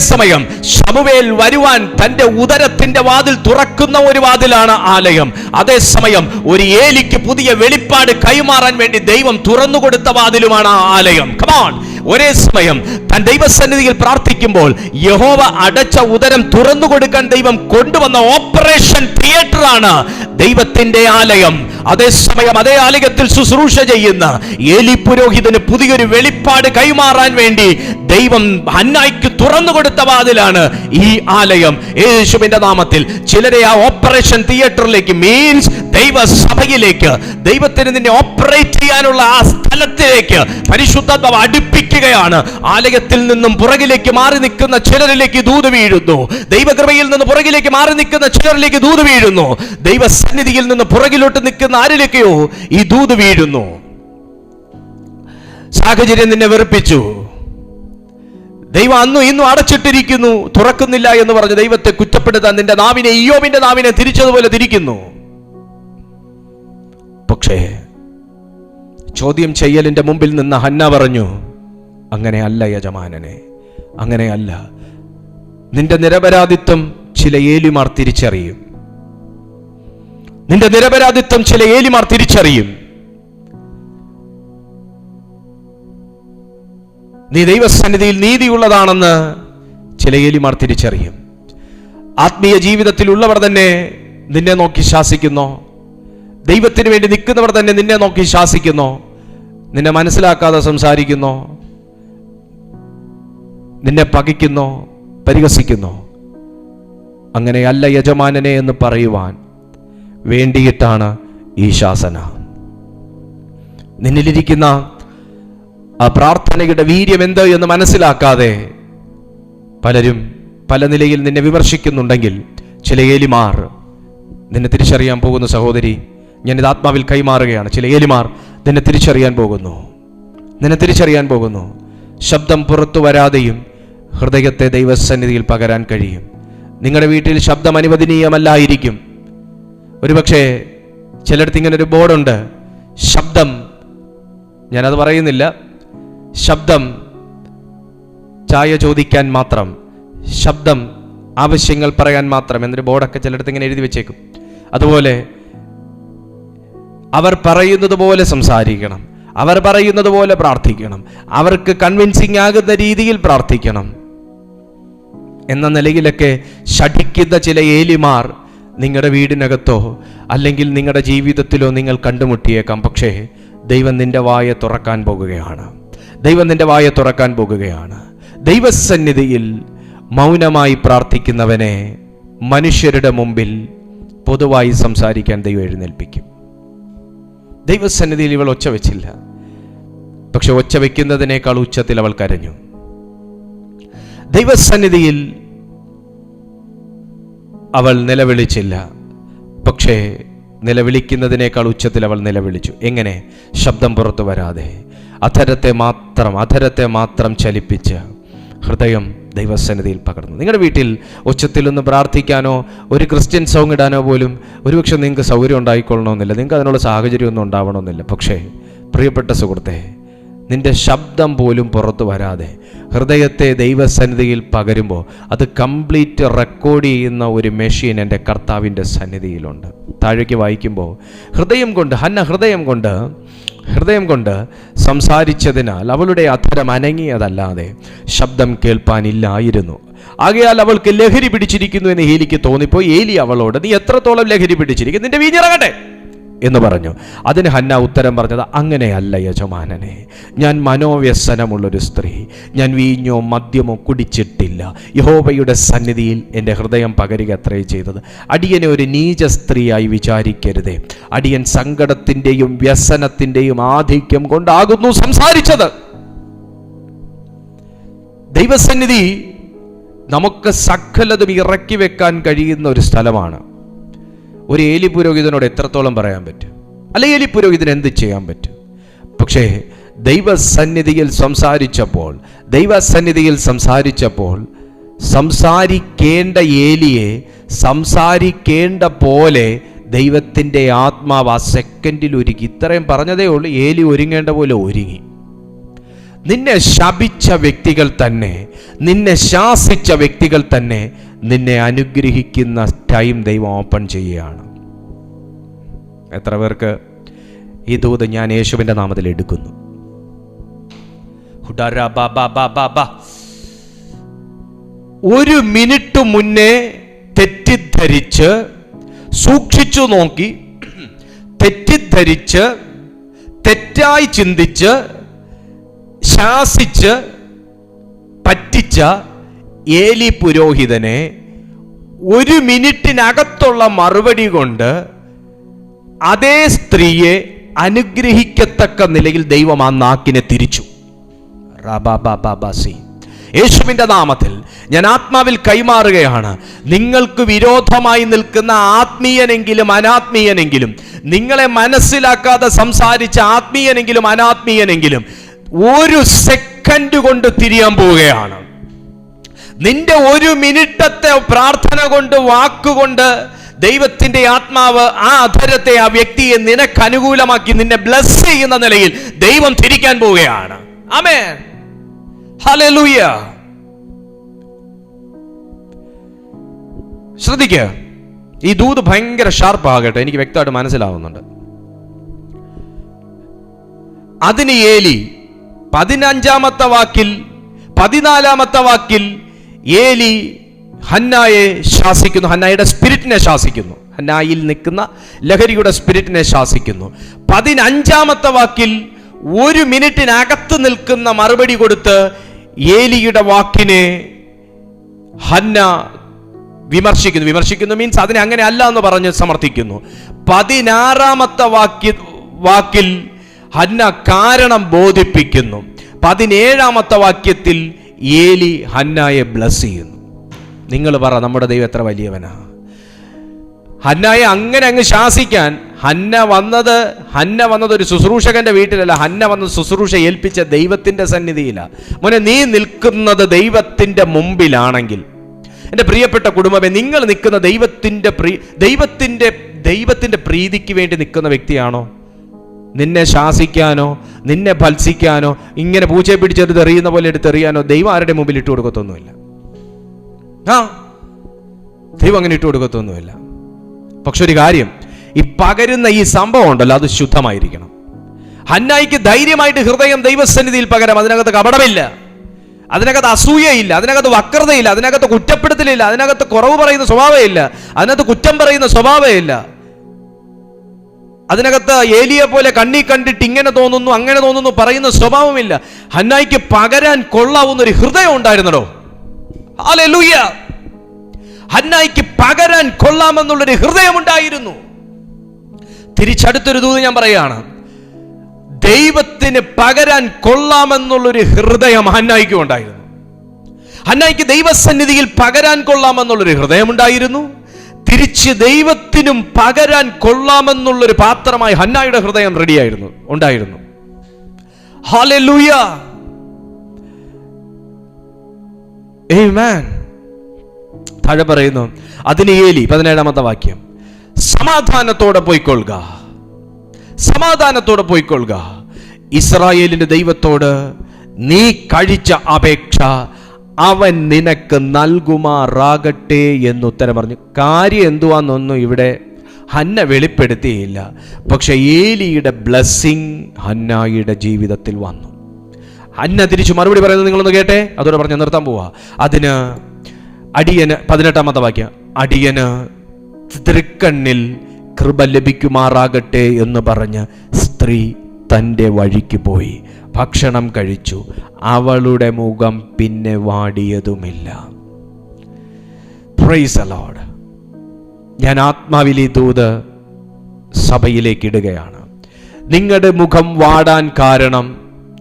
സമയം ശമൂവേൽ വരുവാൻ തന്റെ ഉദരത്തിന്റെ വാതിൽ തുറക്കുന്ന ഒരു വാതിലാണ് ആലയം. അതേസമയം ഒരു ഏലിക്ക് പുതിയ വെളിപ്പാട് കൈമാറാൻ വേണ്ടി ദൈവം തുറന്നു കൊടുത്ത വാതിലുമാണ് ആ ആലയം. കമോൺ, ഒരേ സമയം താൻ ദൈവസന്നിധിയിൽ പ്രാർത്ഥിക്കുമ്പോൾ യഹോവ അടച്ച ഉദരം തുറന്നു കൊടുക്കാൻ ദൈവം കൊണ്ടുവന്ന ഓപ്പറേഷൻ തിയേറ്റർ ആണ് ദൈവത്തിന്റെ ആലയം. അതേസമയം അതേ ആലയത്തിൽ ശുശ്രൂഷ ചെയ്യുന്ന ഏലി പുരോഹിതന് പുതിയൊരു വെളിപ്പാട് കൈമാറാൻ വേണ്ടി ദൈവം ഹന്നായ്ക്ക് തുറന്നു കൊടുത്ത വാതിലാണ് ഈ ആലയം. യേശുവിന്റെ നാമത്തിൽ ചിലരെ ആ ഓപ്പറേഷൻ തിയേറ്ററിലേക്ക്, മീൻസ് ദൈവസഭയിലേക്ക്, ദൈവത്തിന് നിന്നെ ഓപ്പറേറ്റ് ചെയ്യാനുള്ള ആ സ്ഥലത്തിലേക്ക് പരിശുദ്ധാത്മാവ് അടുപ്പിക്കുകയാണ്. ആലയത്തിൽ നിന്നും പുറകിലേക്ക് മാറി നിൽക്കുന്ന ചിലരിലേക്ക് ദൂത് വീഴുന്നു. ദൈവകൃപയിൽ നിന്ന് പുറകിലേക്ക് മാറി നിൽക്കുന്ന ചിലരിലേക്ക് ദൂത് വീഴുന്നു. ദൈവസന്നിധിയിൽ നിന്ന് പുറകിലോട്ട് നിൽക്കുന്ന ആരിലേക്കോ ഈ ദൂത് വീഴുന്നു. സാഹചര്യം നിന്നെ വെറുപ്പിച്ചു, ദൈവം അന്നും ഇന്നും അടച്ചിട്ടിരിക്കുന്നു, തുറക്കുന്നില്ല എന്ന് പറഞ്ഞ് ദൈവത്തെ കുറ്റപ്പെടുത്താൻ നിന്റെ നാവിനെ, ഇയ്യോബിന്റെ നാവിനെ തിരിച്ചതുപോലെ തിരിക്കുന്നു. പക്ഷേ ചോദ്യം ചെയ്യലിന്റെ മുമ്പിൽ നിന്ന് ഹന്ന പറഞ്ഞു, അങ്ങനെയല്ല യജമാനനെ, അങ്ങനെയല്ല. നിന്റെ നിരപരാധിത്വം ചില ഏലിമാർ തിരിച്ചറിയും. നിന്റെ നിരപരാധിത്വം ചില ഏലിമാർ തിരിച്ചറിയും. നീ ദൈവസന്നിധിയിൽ നീതിയുള്ളതാണെന്ന് ചില ഏലിമാർ തിരിച്ചറിയും. ആത്മീയ ജീവിതത്തിലുള്ളവർ തന്നെ നിന്നെ നോക്കി ശാസിക്കുന്നു. ദൈവത്തിന് വേണ്ടി നിൽക്കുന്നവർ തന്നെ നിന്നെ നോക്കി ശാസിക്കുന്നു. നിന്നെ മനസ്സിലാക്കാതെ സംസാരിക്കുന്നു, നിന്നെ പകയ്ക്കുന്നു, പരിഹസിക്കുന്നു. അങ്ങനെയല്ല യജമാനനെ എന്ന് പറയുവാൻ വേണ്ടിയിട്ടാണ് ഈ ശാസന. നിന്നിലിരിക്കുന്ന ആ പ്രാർത്ഥനയുടെ വീര്യം എന്ത് എന്ന് മനസ്സിലാക്കാതെ പലരും പല നിലയിൽ നിന്നെ വിമർശിക്കുന്നുണ്ടെങ്കിൽ ചില ഏലിമാർ നിന്നെ തിരിച്ചറിയാൻ പോകുന്നു. സഹോദരി, ഞാനിത് ആത്മാവിൽ കൈമാറുകയാണ്. ചില ഏലിമാർ നിന്നെ തിരിച്ചറിയാൻ പോകുന്നു. ശബ്ദം പുറത്തു വരാതെയും ഹൃദയത്തെ ദൈവസന്നിധിയിൽ പകരാൻ കഴിയും. നിങ്ങളുടെ വീട്ടിൽ ശബ്ദം അനുവദനീയമല്ലായിരിക്കും. ഒരുപക്ഷെ ചിലയിടത്ത് ഇങ്ങനൊരു ബോർഡുണ്ട്, ശബ്ദം, ഞാനത് പറയുന്നില്ല, ശബ്ദം ചായ ചോദിക്കാൻ മാത്രം, ശബ്ദം ആവശ്യങ്ങൾ പറയാൻ മാത്രം എന്നൊരു ബോർഡൊക്കെ ചിലയിടത്ത് ഇങ്ങനെ എഴുതി വെച്ചേക്കും. അതുപോലെ അവർ പറയുന്നത് പോലെ സംസാരിക്കണം, അവർ പറയുന്നത് പോലെ പ്രാർത്ഥിക്കണം, അവർക്ക് കൺവിൻസിങ് ആകുന്ന രീതിയിൽ പ്രാർത്ഥിക്കണം എന്ന നിലയിലൊക്കെ ശഠിക്കുന്ന ചില ഏലിമാർ നിങ്ങളുടെ വീടിനകത്തോ അല്ലെങ്കിൽ നിങ്ങളുടെ ജീവിതത്തിലോ നിങ്ങൾ കണ്ടുമുട്ടിയേക്കാം. പക്ഷേ ദൈവം നിന്റെ വായ തുറക്കാൻ പോകുകയാണ്. ദൈവസന്നിധിയിൽ മൗനമായി പ്രാർത്ഥിക്കുന്നവനെ മനുഷ്യരുടെ മുമ്പിൽ പൊതുവായി സംസാരിക്കാൻ ദൈവം എഴുന്നേൽപ്പിക്കും. ദൈവസന്നിധിയിൽ ഇവൾ ഒച്ച വെച്ചില്ല, പക്ഷെ ഒച്ച വെക്കുന്നതിനേക്കാൾ ഉച്ചത്തിൽ അവൾ കരഞ്ഞു. ദൈവസന്നിധിയിൽ അവൾ നിലവിളിച്ചില്ല, പക്ഷേ നിലവിളിക്കുന്നതിനേക്കാൾ ഉച്ചത്തിൽ അവൾ നിലവിളിച്ചു. എങ്ങനെ? ശബ്ദം പുറത്തു വരാതെ, അധരത്തെ മാത്രം ചലിപ്പിച്ച് ഹൃദയം ദൈവസന്നിധിയിൽ പകർന്നു. നിങ്ങളുടെ വീട്ടിൽ ഉച്ചത്തിലൊന്ന് പ്രാർത്ഥിക്കാനോ ഒരു ക്രിസ്ത്യൻ സോങ് ഇടാനോ പോലും ഒരുപക്ഷെ നിങ്ങൾക്ക് സൗകര്യം ഉണ്ടായിക്കൊള്ളണമെന്നില്ല, നിങ്ങൾക്ക് അതിനുള്ള സാഹചര്യമൊന്നും ഉണ്ടാവണമെന്നില്ല. പക്ഷേ പ്രിയപ്പെട്ട സുഹൃത്തെ, നിന്റെ ശബ്ദം പോലും പുറത്തു വരാതെ ഹൃദയത്തെ ദൈവസന്നിധിയിൽ പകരുമ്പോൾ അത് കംപ്ലീറ്റ് റെക്കോർഡ് ചെയ്യുന്ന ഒരു മെഷീൻ എൻ്റെ കർത്താവിൻ്റെ സന്നിധിയിലുണ്ട്. താഴേക്ക് വായിക്കുമ്പോൾ ഹന്ന ഹൃദയം കൊണ്ട് സംസാരിച്ചതിനാൽ അവളുടെ അധരം അനങ്ങിയതല്ലാതെ ശബ്ദം കേൾപ്പാനില്ലായിരുന്നു. ആകയാൽ അവൾക്ക് ലഹരി പിടിച്ചിരിക്കുന്നു എന്ന് ഏലിക്ക് തോന്നിപ്പോയി. ഏലി അവളോട്, നീ എത്രത്തോളം ലഹരി പിടിച്ചിരിക്കുന്നു? നിന്റെ വീഞ്ഞിറങ്ങട്ടെ, എന്ന് പറഞ്ഞു. അതിന് ഹന്ന ഉത്തരം പറഞ്ഞത്, അങ്ങനെയല്ല യജമാനനെ, ഞാൻ മനോവ്യസനമുള്ളൊരു സ്ത്രീ, ഞാൻ വീഞ്ഞോ മദ്യമോ കുടിച്ചിട്ടില്ല. യഹോവയുടെ സന്നിധിയിൽ എൻ്റെ ഹൃദയം പകരുക അത്രേ ചെയ്തത്. അടിയനെ ഒരു നീച സ്ത്രീയായി വിചാരിക്കരുതേ. അടിയൻ സങ്കടത്തിൻ്റെയും വ്യസനത്തിൻ്റെയും ആധിക്യം കൊണ്ടാകുന്നു സംസാരിച്ചത്. ദൈവസന്നിധി നമുക്ക് സകലതും ഇറക്കി വെക്കാൻ കഴിയുന്ന ഒരു സ്ഥലമാണ്. ഒരു ഏലി പുരോഹിതനോട് എത്രത്തോളം പറയാൻ പറ്റും, അല്ലെ ഏലി പുരോഹിതന് എന്ത് ചെയ്യാൻ പറ്റും? പക്ഷേ ദൈവസന്നിധിയിൽ സംസാരിച്ചപ്പോൾ സംസാരിക്കേണ്ട ഏലിയെ സംസാരിക്കേണ്ട പോലെ ദൈവത്തിൻ്റെ ആത്മാവ് ആ സെക്കൻഡിൽ ഒരുങ്ങി. ഇത്രയും പറഞ്ഞതേ ഉള്ളൂ, ഏലി ഒരുങ്ങേണ്ട പോലെ ഒരുങ്ങി. നിന്നെ ശപിച്ച വ്യക്തികൾ തന്നെ, നിന്നെ ശാസിച്ച വ്യക്തികൾ തന്നെ നിന്നെ അനുഗ്രഹിക്കുന്ന ടൈം ദൈവം ഓപ്പൺ ചെയ്യുകയാണ്. എത്ര പേർക്ക് ഈ ദൂത് ഞാൻ യേശുവിൻ്റെ നാമത്തിൽ എടുക്കുന്നു? ഒരു മിനിറ്റ് മുന്നേ തെറ്റിദ്ധരിച്ച്, സൂക്ഷിച്ചു നോക്കി, തെറ്റിദ്ധരിച്ച്, തെറ്റായി ചിന്തിച്ച്, ശാസിച്ച് പറ്റിച്ച ഏലി പുരോഹിതനെ ഒരു മിനിറ്റിനകത്തുള്ള മറുപടി കൊണ്ട് അതേ സ്ത്രീയെ അനുഗ്രഹിക്കത്തക്ക നിലയിൽ ദൈവം ആ നാക്കിനെ തിരിച്ചു. യേശുവിൻ്റെ നാമത്തിൽ ഞാൻ ആത്മാവിൽ കൈമാറുകയാണ്. നിങ്ങൾക്ക് വിരോധമായി നിൽക്കുന്ന ആത്മീയനെങ്കിലും അനാത്മീയനെങ്കിലും, നിങ്ങളെ മനസ്സിലാക്കാതെ സംസാരിച്ച ആത്മീയനെങ്കിലും അനാത്മീയനെങ്കിലും ഒരു സെക്കൻഡ് കൊണ്ട് തിരിയാൻ പോവുകയാണ്. നിന്റെ ഒരു മിനിറ്റത്തെ പ്രാർത്ഥന കൊണ്ട്, വാക്കുകൊണ്ട് ദൈവത്തിന്റെ ആത്മാവ് ആ അധരത്തെ, ആ വ്യക്തിയെ നിനക്ക് അനുകൂലമാക്കി നിന്നെ ബ്ലസ് ചെയ്യുന്ന നിലയിൽ ദൈവം തിരിക്കാൻ പോവുകയാണ്. ആമേൻ, ഹല്ലേലൂയ. ശ്രദ്ധിക്കുക, ഈ ദൂത് ഭയങ്കര ഷാർപ്പാകട്ടെ, എനിക്ക് വ്യക്തമായിട്ട് മനസ്സിലാവുന്നുണ്ട്. അതിന് ഏലി 15-ാമത്തെ വാക്കിൽ 14-ാമത്തെ വാക്കിൽ ഏലി ഹന്നായെ ശാസിക്കുന്നു, ഹന്നായുടെ സ്പിരിറ്റിനെ ശാസിക്കുന്നു, ഹന്നായിൽ നിൽക്കുന്ന ലഹരിയുടെ സ്പിരിറ്റിനെ ശാസിക്കുന്നു. 15-ാമത്തെ വാക്കിൽ ഒരു മിനിറ്റിനകത്ത് നിൽക്കുന്ന മറുപടി കൊടുത്ത് ഏലിയുടെ വാക്കിനെ ഹന്ന വിമർശിക്കുന്നു മീൻസ് അതിനെ അങ്ങനെ അല്ല എന്ന് പറഞ്ഞ് സമർത്ഥിക്കുന്നു. 16-ാമത്തെ വാക്കിൽ ഹന്ന കാരണം ബോധിപ്പിക്കുന്നു. 17-ാമത്തെ വാക്യത്തിൽ ഏലി ഹന്നായെ ബ്ലസ് ചെയ്യുന്നു. നിങ്ങൾ പറ, നമ്മുടെ ദൈവം എത്ര വലിയവനാ! ഹന്നായെ അങ്ങനെ അങ്ങ് ശാസിക്കാൻ ഹന്ന വന്നത് ഒരു ശുശ്രൂഷകന്റെ വീട്ടിലല്ല. ഹന്ന വന്നത് ശുശ്രൂഷ ഏൽപ്പിച്ച ദൈവത്തിന്റെ സന്നിധിയിലാണ്. മോനെ, നീ നിൽക്കുന്നത് ദൈവത്തിന്റെ മുമ്പിലാണെങ്കിൽ, എൻ്റെ പ്രിയപ്പെട്ട കുടുംബമേ, നിങ്ങൾ നിൽക്കുന്ന ദൈവത്തിന്റെ പ്രീതിക്ക് വേണ്ടി നിൽക്കുന്ന വ്യക്തിയാണോ? നിന്നെ ശാസിക്കാനോ നിന്നെ ഭത്സിക്കാനോ ഇങ്ങനെ പൂച്ചയെ പിടിച്ചെടുത്ത് എറിയുന്ന പോലെ എടുത്തെറിയാനോ ദൈവം ആരുടെ മുമ്പിൽ ഇട്ട് കൊടുക്കത്തൊന്നുമില്ല. ദൈവം അങ്ങനെ ഇട്ട് കൊടുക്കത്തൊന്നുമില്ല. പക്ഷെ ഒരു കാര്യം, ഈ പകരുന്ന ഈ സംഭവം ഉണ്ടല്ലോ, അത് ശുദ്ധമായിരിക്കണം. ഹന്നായിക്ക് ധൈര്യമായിട്ട് ഹൃദയം ദൈവസന്നിധിയിൽ പകരം. അതിനകത്ത് കപടമില്ല, അതിനകത്ത് അസൂയയില്ല, അതിനകത്ത് വക്രതയില്ല, അതിനകത്ത് കുറ്റപ്പെടുത്തലില്ല, അതിനകത്ത് കുറവ് പറയുന്ന സ്വഭാവമില്ല, അതിനകത്ത് കുറ്റം പറയുന്ന സ്വഭാവമില്ല, അതിനകത്ത് ഏലിയെ പോലെ കണ്ണി കണ്ടിട്ട് ഇങ്ങനെ തോന്നുന്നു അങ്ങനെ തോന്നുന്നു പറയുന്ന സ്വഭാവമില്ല. ഹന്നായിക്ക് പകരാൻ കൊള്ളാവുന്ന ഒരു ഹൃദയം ഉണ്ടായിരുന്നോ? ഹല്ലേലൂയ! ഹന്നായിക്ക് പകരാൻ കൊള്ളാമെന്നുള്ളൊരു ഹൃദയം ഉണ്ടായിരുന്നു. തിരിച്ചടുത്തൊരു ദൂത് ഞാൻ പറയുകയാണ്, ദൈവത്തിന് പകരാൻ കൊള്ളാമെന്നുള്ളൊരു ഹൃദയം ഹന്നായിക്കും ഉണ്ടായിരുന്നു. ഹന്നായിക്ക് ദൈവസന്നിധിയിൽ പകരാൻ കൊള്ളാമെന്നുള്ളൊരു ഹൃദയമുണ്ടായിരുന്നു. തിരിച്ച് ദൈവത്തിനും പകരാൻ കൊള്ളാമെന്നുള്ളൊരു പാത്രമായി ഹന്നായുടെ ഹൃദയം ഉണ്ടായിരുന്നു. ഹല്ലേലൂയ, ആമേൻ. താഴെ പറയുന്നു, അതിന് ഏലി 17-ാമത്തെ വാക്യം, സമാധാനത്തോടെ പോയിക്കൊള്ളുക, ഇസ്രായേലിന്റെ ദൈവത്തോട് നീ കഴിച്ച അപേക്ഷ അവൻ നിനക്ക് നൽകുമാറാകട്ടെ എന്നുത്തരം പറഞ്ഞു. കാര്യം എന്തുവാന്നൊന്നും ഇവിടെ ഹന്ന വെളിപ്പെടുത്തിയില്ല. പക്ഷെ ഏലിയുടെ ബ്ലെസ്സിങ് ഹന്നായിയുടെ ജീവിതത്തിൽ വന്നു. ഹന്ന തിരിച്ചു മറുപടി പറയുന്നത് നിങ്ങളൊന്ന് കേട്ടെ, അതോടെ പറഞ്ഞ് നിർത്താൻ പോവാ. അതിന് അടിയന് 18-ാമത്തെ വാക്യം, അടിയന് തൃക്കണ്ണിൽ കൃപ ലഭിക്കുമാറാകട്ടെ എന്ന് പറഞ്ഞ് സ്ത്രീ തൻ്റെ വഴിക്ക് പോയി, ഭക്ഷണം കഴിച്ചു. അവളുടെ മുഖം പിന്നെ വാടിയതുമില്ല. Praise the Lord. ഞാൻ ആത്മാവിൽ ഈ ദൂത് സഭയിലേക്ക് ഇടുകയാണ്. നിങ്ങളുടെ മുഖം വാടാൻ കാരണം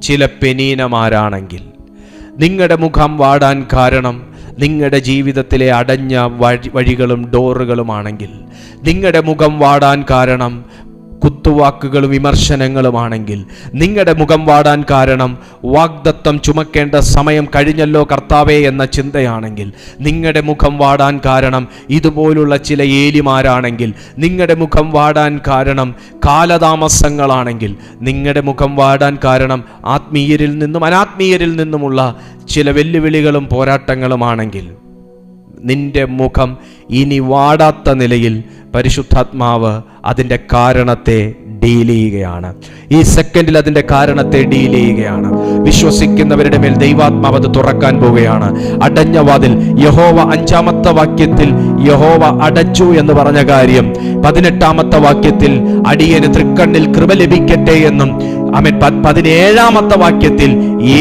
ചില പെനീനമാരാണെങ്കിൽ, നിങ്ങളുടെ മുഖം വാടാൻ കാരണം നിങ്ങളുടെ ജീവിതത്തിലെ അടഞ്ഞ വഴികളും ഡോറുകളുമാണെങ്കിൽ, നിങ്ങളുടെ മുഖം വാടാൻ കാരണം കുത്തുവാക്കുകളും വിമർശനങ്ങളുമാണെങ്കിൽ, നിങ്ങളുടെ മുഖം വാടാൻ കാരണം വാഗ്ദത്തം ചുമക്കേണ്ട സമയം കഴിഞ്ഞല്ലോ കർത്താവേ എന്ന ചിന്തയാണെങ്കിൽ, നിങ്ങളുടെ മുഖം വാടാൻ കാരണം ഇതുപോലുള്ള ചില ഏലിമാരാണെങ്കിൽ, നിങ്ങളുടെ മുഖം വാടാൻ കാരണം കാലതാമസങ്ങളാണെങ്കിൽ, നിങ്ങളുടെ മുഖം വാടാൻ കാരണം ആത്മീയരിൽ നിന്നും അനാത്മീയരിൽ നിന്നുമുള്ള ചില വെല്ലുവിളികളും പോരാട്ടങ്ങളുമാണെങ്കിൽ, നിന്റെ മുഖം ഇനി വാടാത്ത നിലയിൽ പരിശുദ്ധാത്മാവ് അതിൻ്റെ കാരണത്തെ ഡീൽ ചെയ്യുകയാണ്. ഈ സെക്കൻഡിൽ അതിൻ്റെ കാരണത്തെ ഡീൽ ചെയ്യുകയാണ്. വിശ്വസിക്കുന്നവരുടെ മേൽ ദൈവാത്മാവ് അത് തുറക്കാൻ പോവുകയാണ്. അടഞ്ഞ വാതിൽ യഹോവ 5-ാമത്തെ വാക്യത്തിൽ യഹോവ അടച്ചു എന്ന് പറഞ്ഞ കാര്യം 18-ാമത്തെ വാക്യത്തിൽ അടിയന് തൃക്കണ്ണിൽ കൃപ ലഭിക്കട്ടെ എന്നും, 17-ാമത്തെ വാക്യത്തിൽ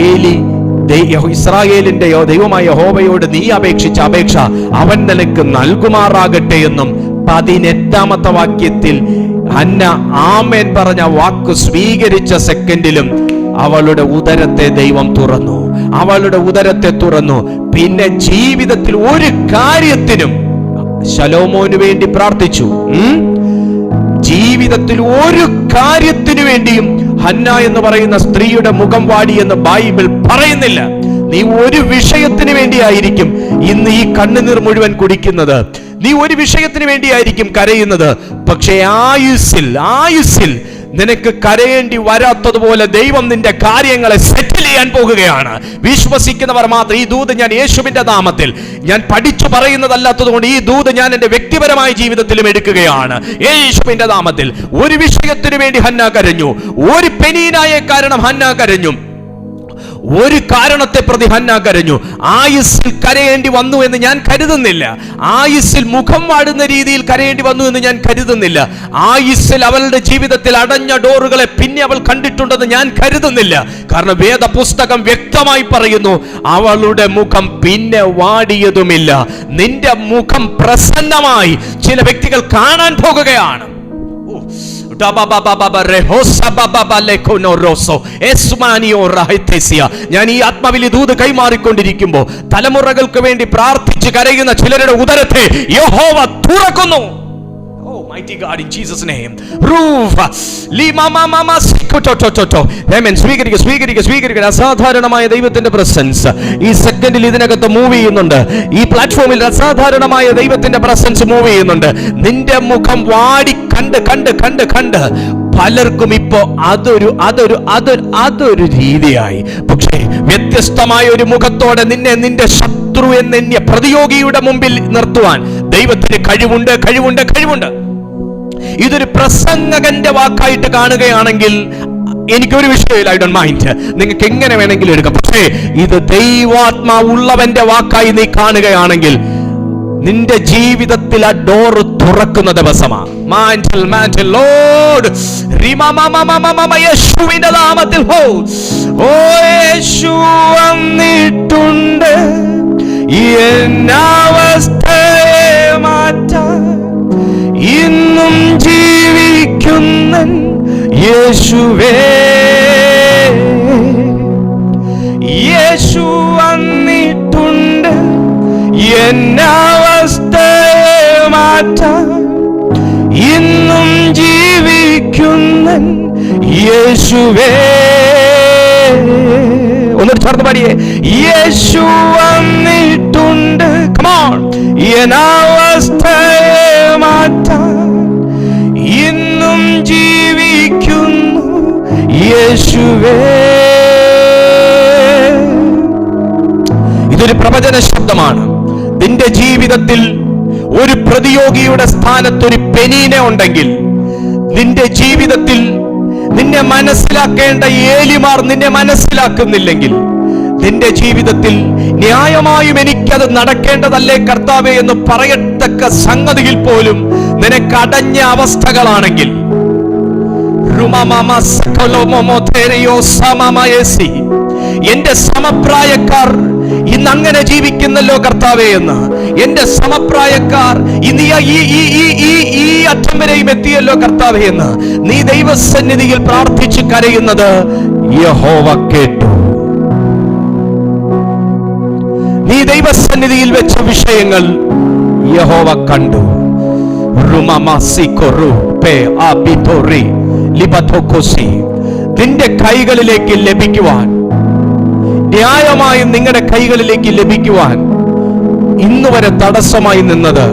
ഏലി ഇസ്രായേലിന്റെ ദൈവമായ യഹോവയോട് നീ അപേക്ഷിച്ച അപേക്ഷ അവൻ നിനക്ക് നൽകുമാറാകട്ടെ എന്നും, 18-ാമത്തെ വാക്യത്തിൽ ഹന്ന ആമേൻ പറഞ്ഞ വാക്ക് സ്വീകരിച്ച സെക്കൻഡിലും അവളുടെ ഉദരത്തെ ദൈവം തുറന്നു. അവളുടെ ഉദരത്തെ തുറന്നു. പിന്നെ ജീവിതത്തിൽ ഒരു കാര്യത്തിനും ശലോമോന് വേണ്ടി പ്രാർത്ഥിച്ചു. ജീവിതത്തിൽ ഒരു കാര്യത്തിനു വേണ്ടിയും ഹന്ന എന്ന് പറയുന്ന സ്ത്രീയുടെ മുഖം വാടി എന്ന് ബൈബിൾ പറയുന്നില്ല. നീ ഒരു വിഷയത്തിന് വേണ്ടിയായിരിക്കും ഇന്ന് ഈ കണ്ണുനീർ മുഴുവൻ കുടിക്കുന്നത്. നീ ഒരു വിഷയത്തിന് വേണ്ടിയായിരിക്കും കരയുന്നത്. പക്ഷേ ആയുസ്സിൽ നിനക്ക് കരയേണ്ടി വരാത്തതുപോലെ ദൈവം നിന്റെ കാര്യങ്ങളെ സെറ്റിൽ ചെയ്യാൻ പോകുകയാണ്. വിശ്വസിക്കുന്നവർ മാത്രം. ഈ ദൂത് ഞാൻ യേശുവിന്റെ നാമത്തിൽ ഞാൻ പഠിച്ചു പറയുന്നതല്ലാത്തതുകൊണ്ട് ഈ ദൂത് ഞാൻ എൻ്റെ വ്യക്തിപരമായ ജീവിതത്തിലും എടുക്കുകയാണ്. യേശുവിന്റെ നാമത്തിൽ ഒരു വിഷയത്തിന് വേണ്ടി ഹന്ന കരഞ്ഞു. ഒരു പെനീനായ കാരണം ഹന്ന കരഞ്ഞു. ഒരു കാരണത്തെ പ്രതി ഹന്ന കരഞ്ഞു. ആയുസ്സിൽ കരയേണ്ടി വന്നു എന്ന് ഞാൻ കരുതുന്നില്ല. ആയുസ്സിൽ മുഖം വാടുന്ന രീതിയിൽ കരയേണ്ടി വന്നു എന്ന് ഞാൻ കരുതുന്നില്ല. ആയുസ്സിൽ അവളുടെ ജീവിതത്തിൽ അടഞ്ഞ ഡോറുകളെ പിന്നെ അവൾ കണ്ടിട്ടുണ്ടെന്ന് ഞാൻ കരുതുന്നില്ല. കാരണം വേദപുസ്തകം വ്യക്തമായി പറയുന്നു, അവളുടെ മുഖം പിന്നെ വാടിയതുമില്ല. നിന്റെ മുഖം പ്രസന്നമായി ചില വ്യക്തികൾ കാണാൻ പോകുകയാണ്. ഞാൻ ഈ ആത്മാവിലെ ദൂത് കൈമാറിക്കൊണ്ടിരിക്കുമ്പോൾ തലമുറകൾക്ക് വേണ്ടി പ്രാർത്ഥിച്ച് കരയുന്ന ചിലരുടെ ഉദരത്തെ യഹോവ തുറക്കുന്നു. Mighty God, in Jesus' name. സ്വീകരിക്കുക. അസാധാരണമായ ദൈവത്തിന്റെ പ്രസൻസ് ഈ സെക്കൻഡിൽ ഇതിനകത്ത് മൂവ് ചെയ്യുന്നുണ്ട്. ഈ പ്ലാറ്റ്ഫോമിൽ അസാധാരണമായ ദൈവത്തിന്റെ പ്രസൻസ് മൂവ് ചെയ്യുന്നുണ്ട്. നിന്റെ മുഖം വാടി കണ്ട് പലർക്കും ഇപ്പോ അതൊരു രീതിയായി. പക്ഷേ വ്യത്യസ്തമായ ഒരു മുഖത്തോടെ നിന്റെ ശത്രു എന്ന പ്രതിയോഗിയുടെ മുമ്പിൽ നിർത്തുവാൻ ദൈവത്തിന് കഴിവുണ്ട്. ഇതൊരു പ്രസംഗകന്റെ വാക്കായിട്ട് കാണുകയാണെങ്കിൽ എനിക്കൊരു വിഷയമില്ല. I don't mind. നിങ്ങൾക്ക് എങ്ങനെ വേണമെങ്കിലും എടുക്കാം. പക്ഷേ ഇത് ദൈവാത്മാവുള്ളവന്റെ വാക്കായി നീ കാണുകയാണെങ്കിൽ നിന്റെ ജീവിതത്തിൽ ആ ഡോറ് തുറക്കുന്ന ദിവസമാണ്. മാന്റിൽ ലോർഡ് യേശുവിന്റെ നാമത്തിൽ യേശു വന്നിട്ടുണ്ട് എന്നവസ്ഥയെ മാറ്റാൻ. ഇന്നും ജീവിക്കുന്ന യേശുവേ, യേശു വന്നിട്ടുണ്ട് എന്നവസ്ഥയെ മാറ്റാൻ. ഇന്നും ജീവിക്കുന്ന യേശുവേ. ഒന്നൊരു ചേർന്ന് പാടിയേ. യേശു വന്നിട്ടുണ്ട് എന്നവസ്ഥയെ മാറ്റാൻ. ഇന്നും ജീവിക്കുന്നു യേശുവേ. ഇതൊരു പ്രവചന ശബ്ദമാണ്. നിന്റെ ജീവിതത്തിൽ ഒരു പ്രതിയോഗിയുടെ സ്ഥാനത്തൊരു പെനീനെ ഉണ്ടെങ്കിൽ, നിന്റെ ജീവിതത്തിൽ നിന്നെ മനസ്സിലാക്കേണ്ട ഏലിമാർ നിന്നെ മനസ്സിലാക്കുന്നില്ലെങ്കിൽ, നിന്റെ ജീവിതത്തിൽ ന്യായമായും എനിക്കത് നടക്കേണ്ടതല്ലേ കർത്താവേ എന്ന് പറയത്തക്ക സംഗതിയിൽ പോലും നിനക്ക് അടഞ്ഞ അവസ്ഥകളാണെങ്കിൽ, എന്റെ സമപ്രായക്കാർ ഇന്ന് അങ്ങനെ ജീവിക്കുന്നല്ലോ കർത്താവേ എന്ന്, എന്റെ സമപ്രായക്കാർ ഇന്ന് ഈ അറ്റം വരെയും എത്തിയല്ലോ കർത്താവേ എന്ന് നീ ദൈവസന്നിധിയിൽ പ്രാർത്ഥിച്ച് കരയുന്നത് യഹോവ കേട്ടു. നീ ദൈവസന്നിധിയിൽ വെച്ച വിഷയങ്ങൾ യഹോവ കണ്ടു. നിന്റെ കൈകളിലേക്ക് ലഭിക്കുവാൻ, ന്യായമായും നിങ്ങളുടെ കൈകളിലേക്ക് ലഭിക്കുവാൻ ഇന്ന് വരെ തടസ്സമായി നിന്നത്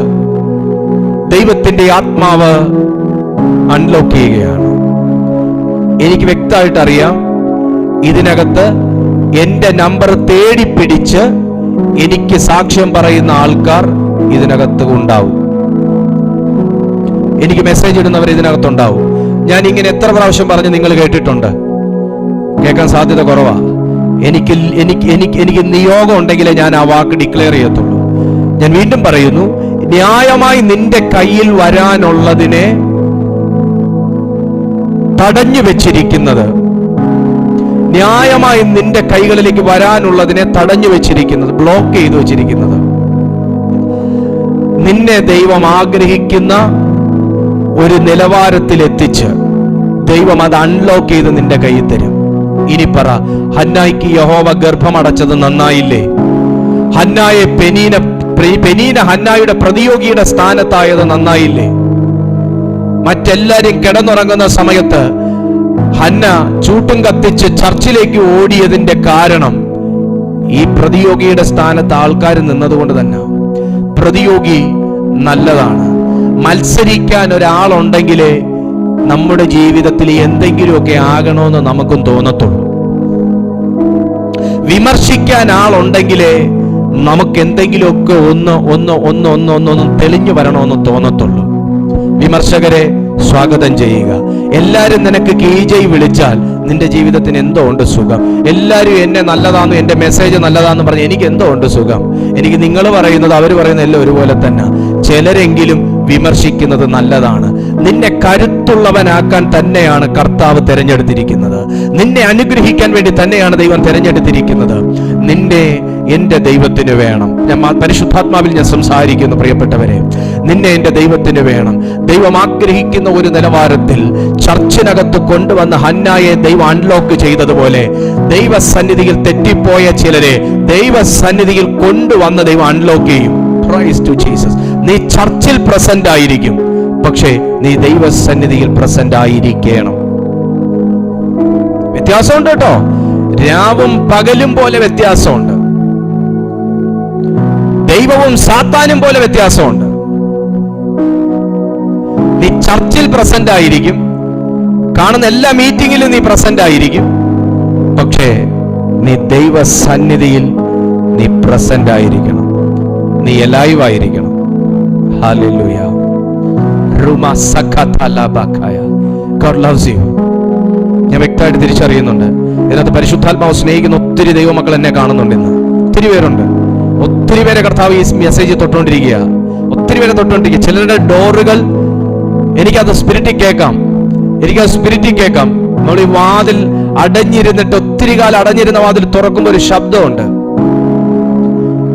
ദൈവത്തിന്റെ ആത്മാവ് അൺലോക്ക് ചെയ്യുകയാണ്. എനിക്ക് വ്യക്തമായിട്ട് അറിയാം, ഇതിനകത്ത് എന്റെ നമ്പർ തേടി പിടിച്ച് എനിക്ക് സാക്ഷ്യം പറയുന്ന ആൾക്കാർ ഇതിനകത്ത് ഉണ്ടാവും. എനിക്ക് മെസ്സേജ് ഇടുന്നവർ ഇതിനകത്തുണ്ടാവും. ഞാൻ ഇങ്ങനെ എത്ര പ്രാവശ്യം പറഞ്ഞ് നിങ്ങൾ കേട്ടിട്ടുണ്ട്? കേൾക്കാൻ സാധ്യത കുറവാ. എനിക്ക് നിയോഗം ഉണ്ടെങ്കിലേ ഞാൻ ആ വാക്ക് ഡിക്ലെയർ ചെയ്യത്തുള്ളൂ. ഞാൻ വീണ്ടും പറയുന്നു, ന്യായമായി നിന്റെ കയ്യിൽ വരാനുള്ളതിനെ തടഞ്ഞു വെച്ചിരിക്കുന്നത്, ന്യായമായി നിന്റെ കൈകളിലേക്ക് വരാനുള്ളതിനെ തടഞ്ഞു വെച്ചിരിക്കുന്നത്, ബ്ലോക്ക് ചെയ്തു വെച്ചിരിക്കുന്നത്, നിന്നെ ദൈവം ആഗ്രഹിക്കുന്ന ഒരു നിലവാരത്തിൽ എത്തിച്ച് ദൈവം അത് അൺലോക്ക് ചെയ്ത് നിന്റെ കയ്യിൽ തരും. ഇനി പറ, ഹന്നായിക്ക് യഹോവ ഗർഭമടച്ചത് നന്നായില്ലേ? ഹന്നായെ പെനീന ഹന്നായുടെ പ്രതിയോഗിയുടെ സ്ഥാനത്തായത് നന്നായില്ലേ? മറ്റെല്ലാരും കിടന്നുറങ്ങുന്ന സമയത്ത് ഹന്ന ചൂട്ടും കത്തിച്ച് ചർച്ചിലേക്ക് ഓടിയതിന്റെ കാരണം ഈ പ്രതിയോഗിയുടെ സ്ഥാനത്ത് ആൾക്കാർ നിന്നതുകൊണ്ട് തന്നെ. പ്രതിയോഗി നല്ലതാണ്. മത്സരിക്കാൻ ഒരാളുണ്ടെങ്കിലേ നമ്മുടെ ജീവിതത്തിൽ എന്തെങ്കിലുമൊക്കെ ആകണമെന്ന് നമുക്കും തോന്നത്തുള്ളൂ. വിമർശിക്കാൻ ആളുണ്ടെങ്കിലേ നമുക്ക് എന്തെങ്കിലുമൊക്കെ ഒന്ന് തെളിഞ്ഞു വരണമെന്ന് തോന്നത്തുള്ളൂ. വിമർശകരെ സ്വാഗതം ചെയ്യുക. എല്ലാരും നിനക്ക് കീജയ് വിളിച്ചാൽ നിന്റെ ജീവിതത്തിന് എന്തോ ഉണ്ട് സുഖം. എല്ലാരും എന്നെ നല്ലതാന്ന്, എന്റെ മെസ്സേജ് നല്ലതാന്ന് പറഞ്ഞ് എനിക്ക് എന്തോ ഉണ്ട് സുഖം. എനിക്ക് നിങ്ങൾ പറയുന്നത് അവർ പറയുന്നത് എല്ലാം ഒരുപോലെ തന്നെ. ചിലരെങ്കിലും വിമർശിക്കുന്നത് നല്ലതാണ്. നിന്നെ കരുത്തുള്ളവനാക്കാൻ തന്നെയാണ് കർത്താവ് തിരഞ്ഞെടുത്തിരിക്കുന്നത്. നിന്നെ അനുഗ്രഹിക്കാൻ വേണ്ടി തന്നെയാണ് ദൈവം തിരഞ്ഞെടുത്തിരിക്കുന്നത്. നിന്നെ എന്റെ ദൈവത്തിന് വേണം. ഞാൻ പരിശുദ്ധാത്മാവിൽ ഞാൻ സംസാരിക്കുന്നു പ്രിയപ്പെട്ടവരെ. നിന്നെ എന്റെ ദൈവത്തിന് വേണം. ദൈവം ആഗ്രഹിക്കുന്ന ഒരു നിലവാരത്തിൽ ചർച്ചിനകത്ത് കൊണ്ടുവന്ന ഹന്നായെ ദൈവം അൺലോക്ക് ചെയ്തതുപോലെ ദൈവസന്നിധിയിൽ തെറ്റിപ്പോയ ചിലരെ ദൈവസന്നിധിയിൽ കൊണ്ടുവന്ന് ദൈവം അൺലോക്ക് ചെയ്യും. Praise to Jesus. നീ ചർച്ചിൽ പ്രസന്റ് ആയിരിക്കും, പക്ഷേ നീ ദൈവസന്നിധിയിൽ പ്രസന്റ് ആയിരിക്കണം. വ്യത്യാസമുണ്ട് കേട്ടോ. രാവും പകലും പോലെ വ്യത്യാസമുണ്ട്. ദൈവവും സാത്താനും പോലെ വ്യത്യാസമുണ്ട്. നീ ചർച്ചിൽ പ്രസന്റ് ആയിരിക്കും, കാണുന്ന എല്ലാ മീറ്റിംഗിലും നീ പ്രസന്റ് ആയിരിക്കും, പക്ഷേ നീ ദൈവസന്നിധിയിൽ നീ പ്രസന്റ് ആയിരിക്കണം. നീ ലൈവ് ആയിരിക്കണം. Hallelujah. Rumah സഖതലബഖയ. God loves you. ഞാൻ വ്യക്തമായിട്ട് തിരിച്ചറിയുന്നുണ്ട്. ഇതിനകത്ത് പരിശുദ്ധാത്മാവ് സ്നേഹിക്കുന്ന ഒത്തിരി ദൈവമക്കൾ എന്നെ കാണുന്നുണ്ട്. ഇന്ന് ഒത്തിരി പേരുണ്ട്. ഒത്തിരി പേരെ കർത്താവ് ഈ മെസ്സേജ് തൊട്ടുകൊണ്ടിരിക്കുക. ഒത്തിരി പേരെ തൊട്ടുകൊണ്ടിരിക്കുക. ചിലരുടെ ഡോറുകൾ എനിക്കത് സ്പിരിറ്റിൽ കേൾക്കാം. നമ്മൾ ഈ വാതിൽ അടഞ്ഞിരുന്നിട്ട് ഒത്തിരി കാലം അടഞ്ഞിരുന്ന വാതിൽ തുറക്കുമ്പോൾ ഒരു ശബ്ദമുണ്ട്.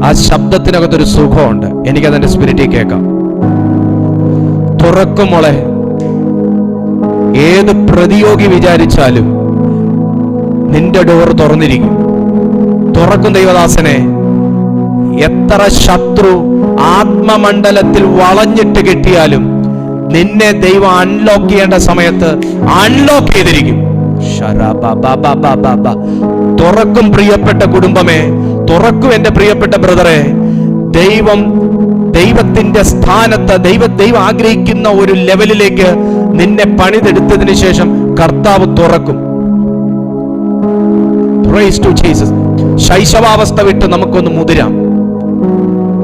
ആ ശബ്ദത്തിനകത്തൊരു സുഖമുണ്ട്. എനിക്കതെന്റെ സ്പിരിറ്റിൽ കേൾക്കാം. തുറക്കും മോളെ. ഏത് പ്രതിയോഗി വിചാരിച്ചാലും നിന്റെ ഡോർ തുറന്നിരിക്കും. തുറക്കും ദൈവദാസനെ. എത്ര ശത്രു ആത്മമണ്ഡലത്തിൽ വളഞ്ഞിട്ട് കെട്ടിയാലും നിന്നെ ദൈവം അൺലോക്ക് ചെയ്യേണ്ട സമയത്ത് അൺലോക്ക് ചെയ്തിരിക്കും. തുറക്കും പ്രിയപ്പെട്ട കുടുംബമേ, തുറക്കും എന്റെ പ്രിയപ്പെട്ട ബ്രദറെ. ദൈവത്തിന്റെ സ്ഥാനത്ത് ദൈവം ആഗ്രഹിക്കുന്ന ഒരു ലെവലിലേക്ക് നിന്നെ പണിതെടുത്തതിന് ശേഷം കർത്താവ് തുറക്കും. Price to Jesus. ശൈശവാവസ്ഥ വിട്ട് നമുക്കൊന്ന് മുതിരാം.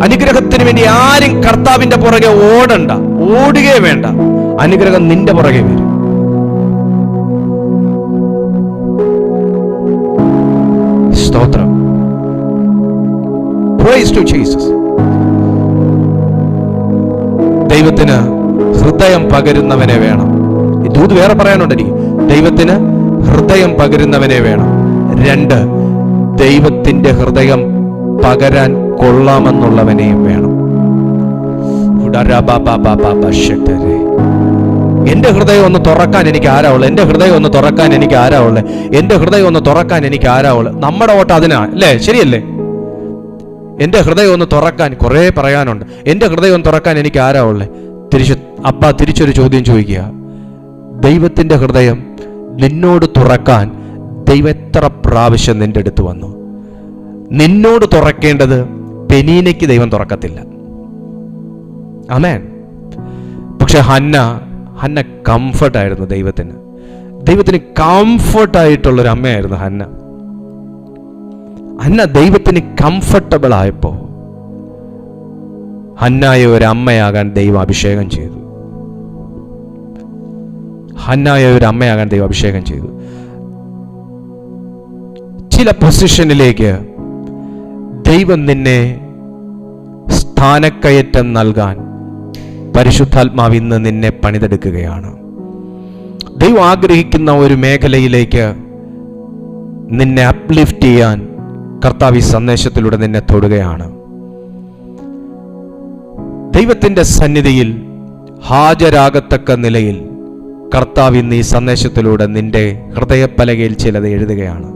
അനുഗ്രഹത്തിന് വേണ്ടി ആരും കർത്താവിന്റെ പുറകെ ഓടണ്ട, ഓടുകയേ വേണ്ട. അനുഗ്രഹം നിന്റെ പുറകെ വരും. സ്തോത്രം. Praise to Jesus. ദൈവത്തിന് ഹൃദയം പകരുന്നവനെ വേണം. ഈ ദൂത് വേറെ പറയാനുണ്ട് എനിക്ക്. ദൈവത്തിന് ഹൃദയം പകരുന്നവനെ വേണം. 2, ദൈവത്തിന്റെ ഹൃദയം പകരാൻ കൊള്ളാമെന്നുള്ളവനെയും വേണം. എന്റെ ഹൃദയം ഒന്ന് തുറക്കാൻ എനിക്ക് ആരാ ഉള്ളത്? എന്റെ ഹൃദയം ഒന്ന് തുറക്കാൻ എനിക്ക് ആരാ ഉള്ളത്? എന്റെ ഹൃദയം ഒന്ന് തുറക്കാൻ എനിക്ക് ആരാ ഉള്ളത്? നമ്മുടെ ഓട്ടം അതിനാ, അല്ലേ? ശരിയല്ലേ? എന്റെ ഹൃദയം ഒന്ന് തുറക്കാൻ കുറേ പറയാനുണ്ട്. എന്റെ ഹൃദയം ഒന്ന് തുറക്കാൻ എനിക്ക് ആരാ ഉള്ളത്? തിരിച്ചൊരു ചോദ്യം ചോദിക്കുക. ദൈവത്തിന്റെ ഹൃദയം നിന്നോട് തുറക്കാൻ ദൈവം എത്ര പ്രാവശ്യം നിന്റെ അടുത്ത് വന്നു? നിന്നോട് തുറക്കേണ്ടത് പെനീനയ്ക്ക് ദൈവം തുറക്കത്തില്ല. ആമേൻ. പക്ഷെ ഹന്ന കംഫർട്ടായിരുന്നു ദൈവത്തിന് കംഫർട്ടായിട്ടുള്ളൊരു അമ്മയായിരുന്നു ഹന്ന ദൈവത്തിന് കംഫർട്ടബിൾ ആയപ്പോ ഹന്നായെ ഒരു അമ്മയാകാൻ ദൈവം അഭിഷേകം ചെയ്തു. ചില പൊസിഷനിലേക്ക് ദൈവം നിന്നെ സ്ഥാനക്കയറ്റം നൽകാൻ പരിശുദ്ധാത്മാവ് ഇന്ന് നിന്നെ പണിതെടുക്കുകയാണ്. ദൈവം ആഗ്രഹിക്കുന്ന ഒരു മേഖലയിലേക്ക് നിന്നെ അപ്ലിഫ്റ്റ് ചെയ്യാൻ കർത്താവ് ഈ സന്ദേശത്തിലൂടെ നിന്നെ തൊടുകയാണ്. ദൈവത്തിന്റെ സന്നിധിയിൽ ഹാജരാകത്തക്ക നിലയിൽ കർത്താവ് ഇന്ന് ഈ സന്ദേശത്തിലൂടെ നിന്റെ ഹൃദയപ്പലകയിൽ ചിലത് എഴുതുകയാണ്.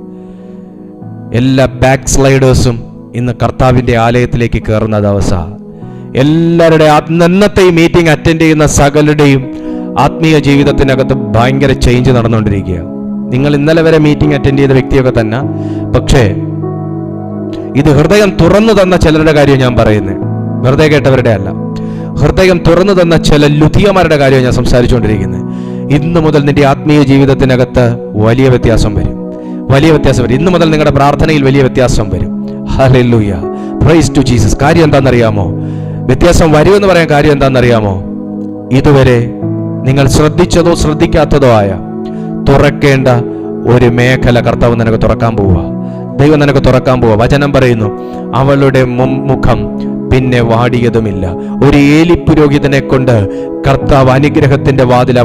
എല്ലാ ബാക്ക് സ്ലൈഡേഴ്സും ഇന്ന് കർത്താവിന്റെ ആലയത്തിലേക്ക് കയറുന്ന ദിവസമാണ്. എല്ലാവരുടെയും ഇന്നത്തെ ഈ മീറ്റിംഗ് അറ്റൻഡ് ചെയ്യുന്ന സകലരുടെയും ആത്മീയ ജീവിതത്തിനകത്ത് ഭയങ്കര ചേഞ്ച് നടന്നുകൊണ്ടിരിക്കുക. നിങ്ങൾ ഇന്നലെ വരെ മീറ്റിംഗ് അറ്റൻഡ് ചെയ്ത വ്യക്തിയൊക്കെ തന്നെ, പക്ഷേ ഇത് ഹൃദയം തുറന്നു തന്ന ചിലരുടെ കാര്യം ഞാൻ പറയുന്നത്, വെറുതെ കേട്ടവരുടെ അല്ല. ഹൃദയം തുറന്നു തന്ന ചില ലുധിയമാരുടെ കാര്യം ഞാൻ സംസാരിച്ചുകൊണ്ടിരിക്കുന്നത്. ഇന്നു മുതൽ നിന്റെ ആത്മീയ ജീവിതത്തിനകത്ത് വലിയ വ്യത്യാസം വരും. ഇന്നു മുതൽ നിങ്ങളുടെ പ്രാർത്ഥനയിൽ വലിയ വ്യത്യാസം വരും. Hallelujah, praise to Jesus. കാര്യം എന്താണെന്നറിയാമോ? വ്യത്യാസം വരുമെന്ന് പറയാൻ കാര്യം എന്താണെന്നറിയാമോ? ഇതുവരെ നിങ്ങൾ ശ്രദ്ധിച്ചതോ ശ്രദ്ധിക്കാത്തതോ ആയ തുറക്കേണ്ട ഒരു മേഖല കർത്താവ് നിനക്ക് തുറക്കാൻ പോവുക. ദൈവം നിനക്ക് തുറക്കാൻ പോവുക. വചനം പറയുന്നു, അവളുടെ മുഖം പിന്നെ വാടിയതുമില്ല. ഒരു ഏലി പുരോഹിതനെ കൊണ്ട് കർത്താവ് അനുഗ്രഹത്തിന്റെ വാതിൽ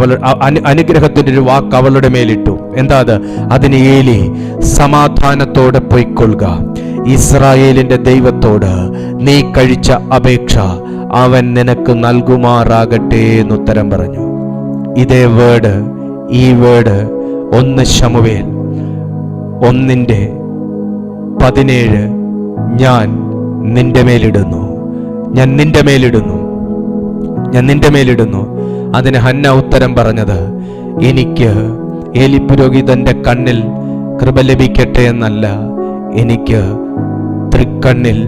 അനുഗ്രഹത്തിന്റെ ഒരു വാക്ക് അവളുടെ മേലിട്ടു. എന്താ അത്? അതിന് ഏലി, സമാധാനത്തോടെ പൊയ്ക്കൊള്ളുക, ഇസ്രായേലിന്റെ ദൈവത്തോട് നീ കഴിച്ച അപേക്ഷ അവൻ നിനക്ക് നൽകുമാറാകട്ടെ എന്നുത്തരം പറഞ്ഞു. ഇതേ വേർഡ്, ഈ വേർഡ് 1 ശമൂവേൽ 1:17 ഞാൻ നിന്റെ മേലിടുന്നു. അതിന് ഹന്ന ഉത്തരം പറഞ്ഞത്, എനിക്ക് ഏലി പുരോഹിതന്റെ കണ്ണിൽ കൃപ ലഭിക്കട്ടെ എന്നല്ല, എനിക്ക് തൃക്കണ്ണിൽ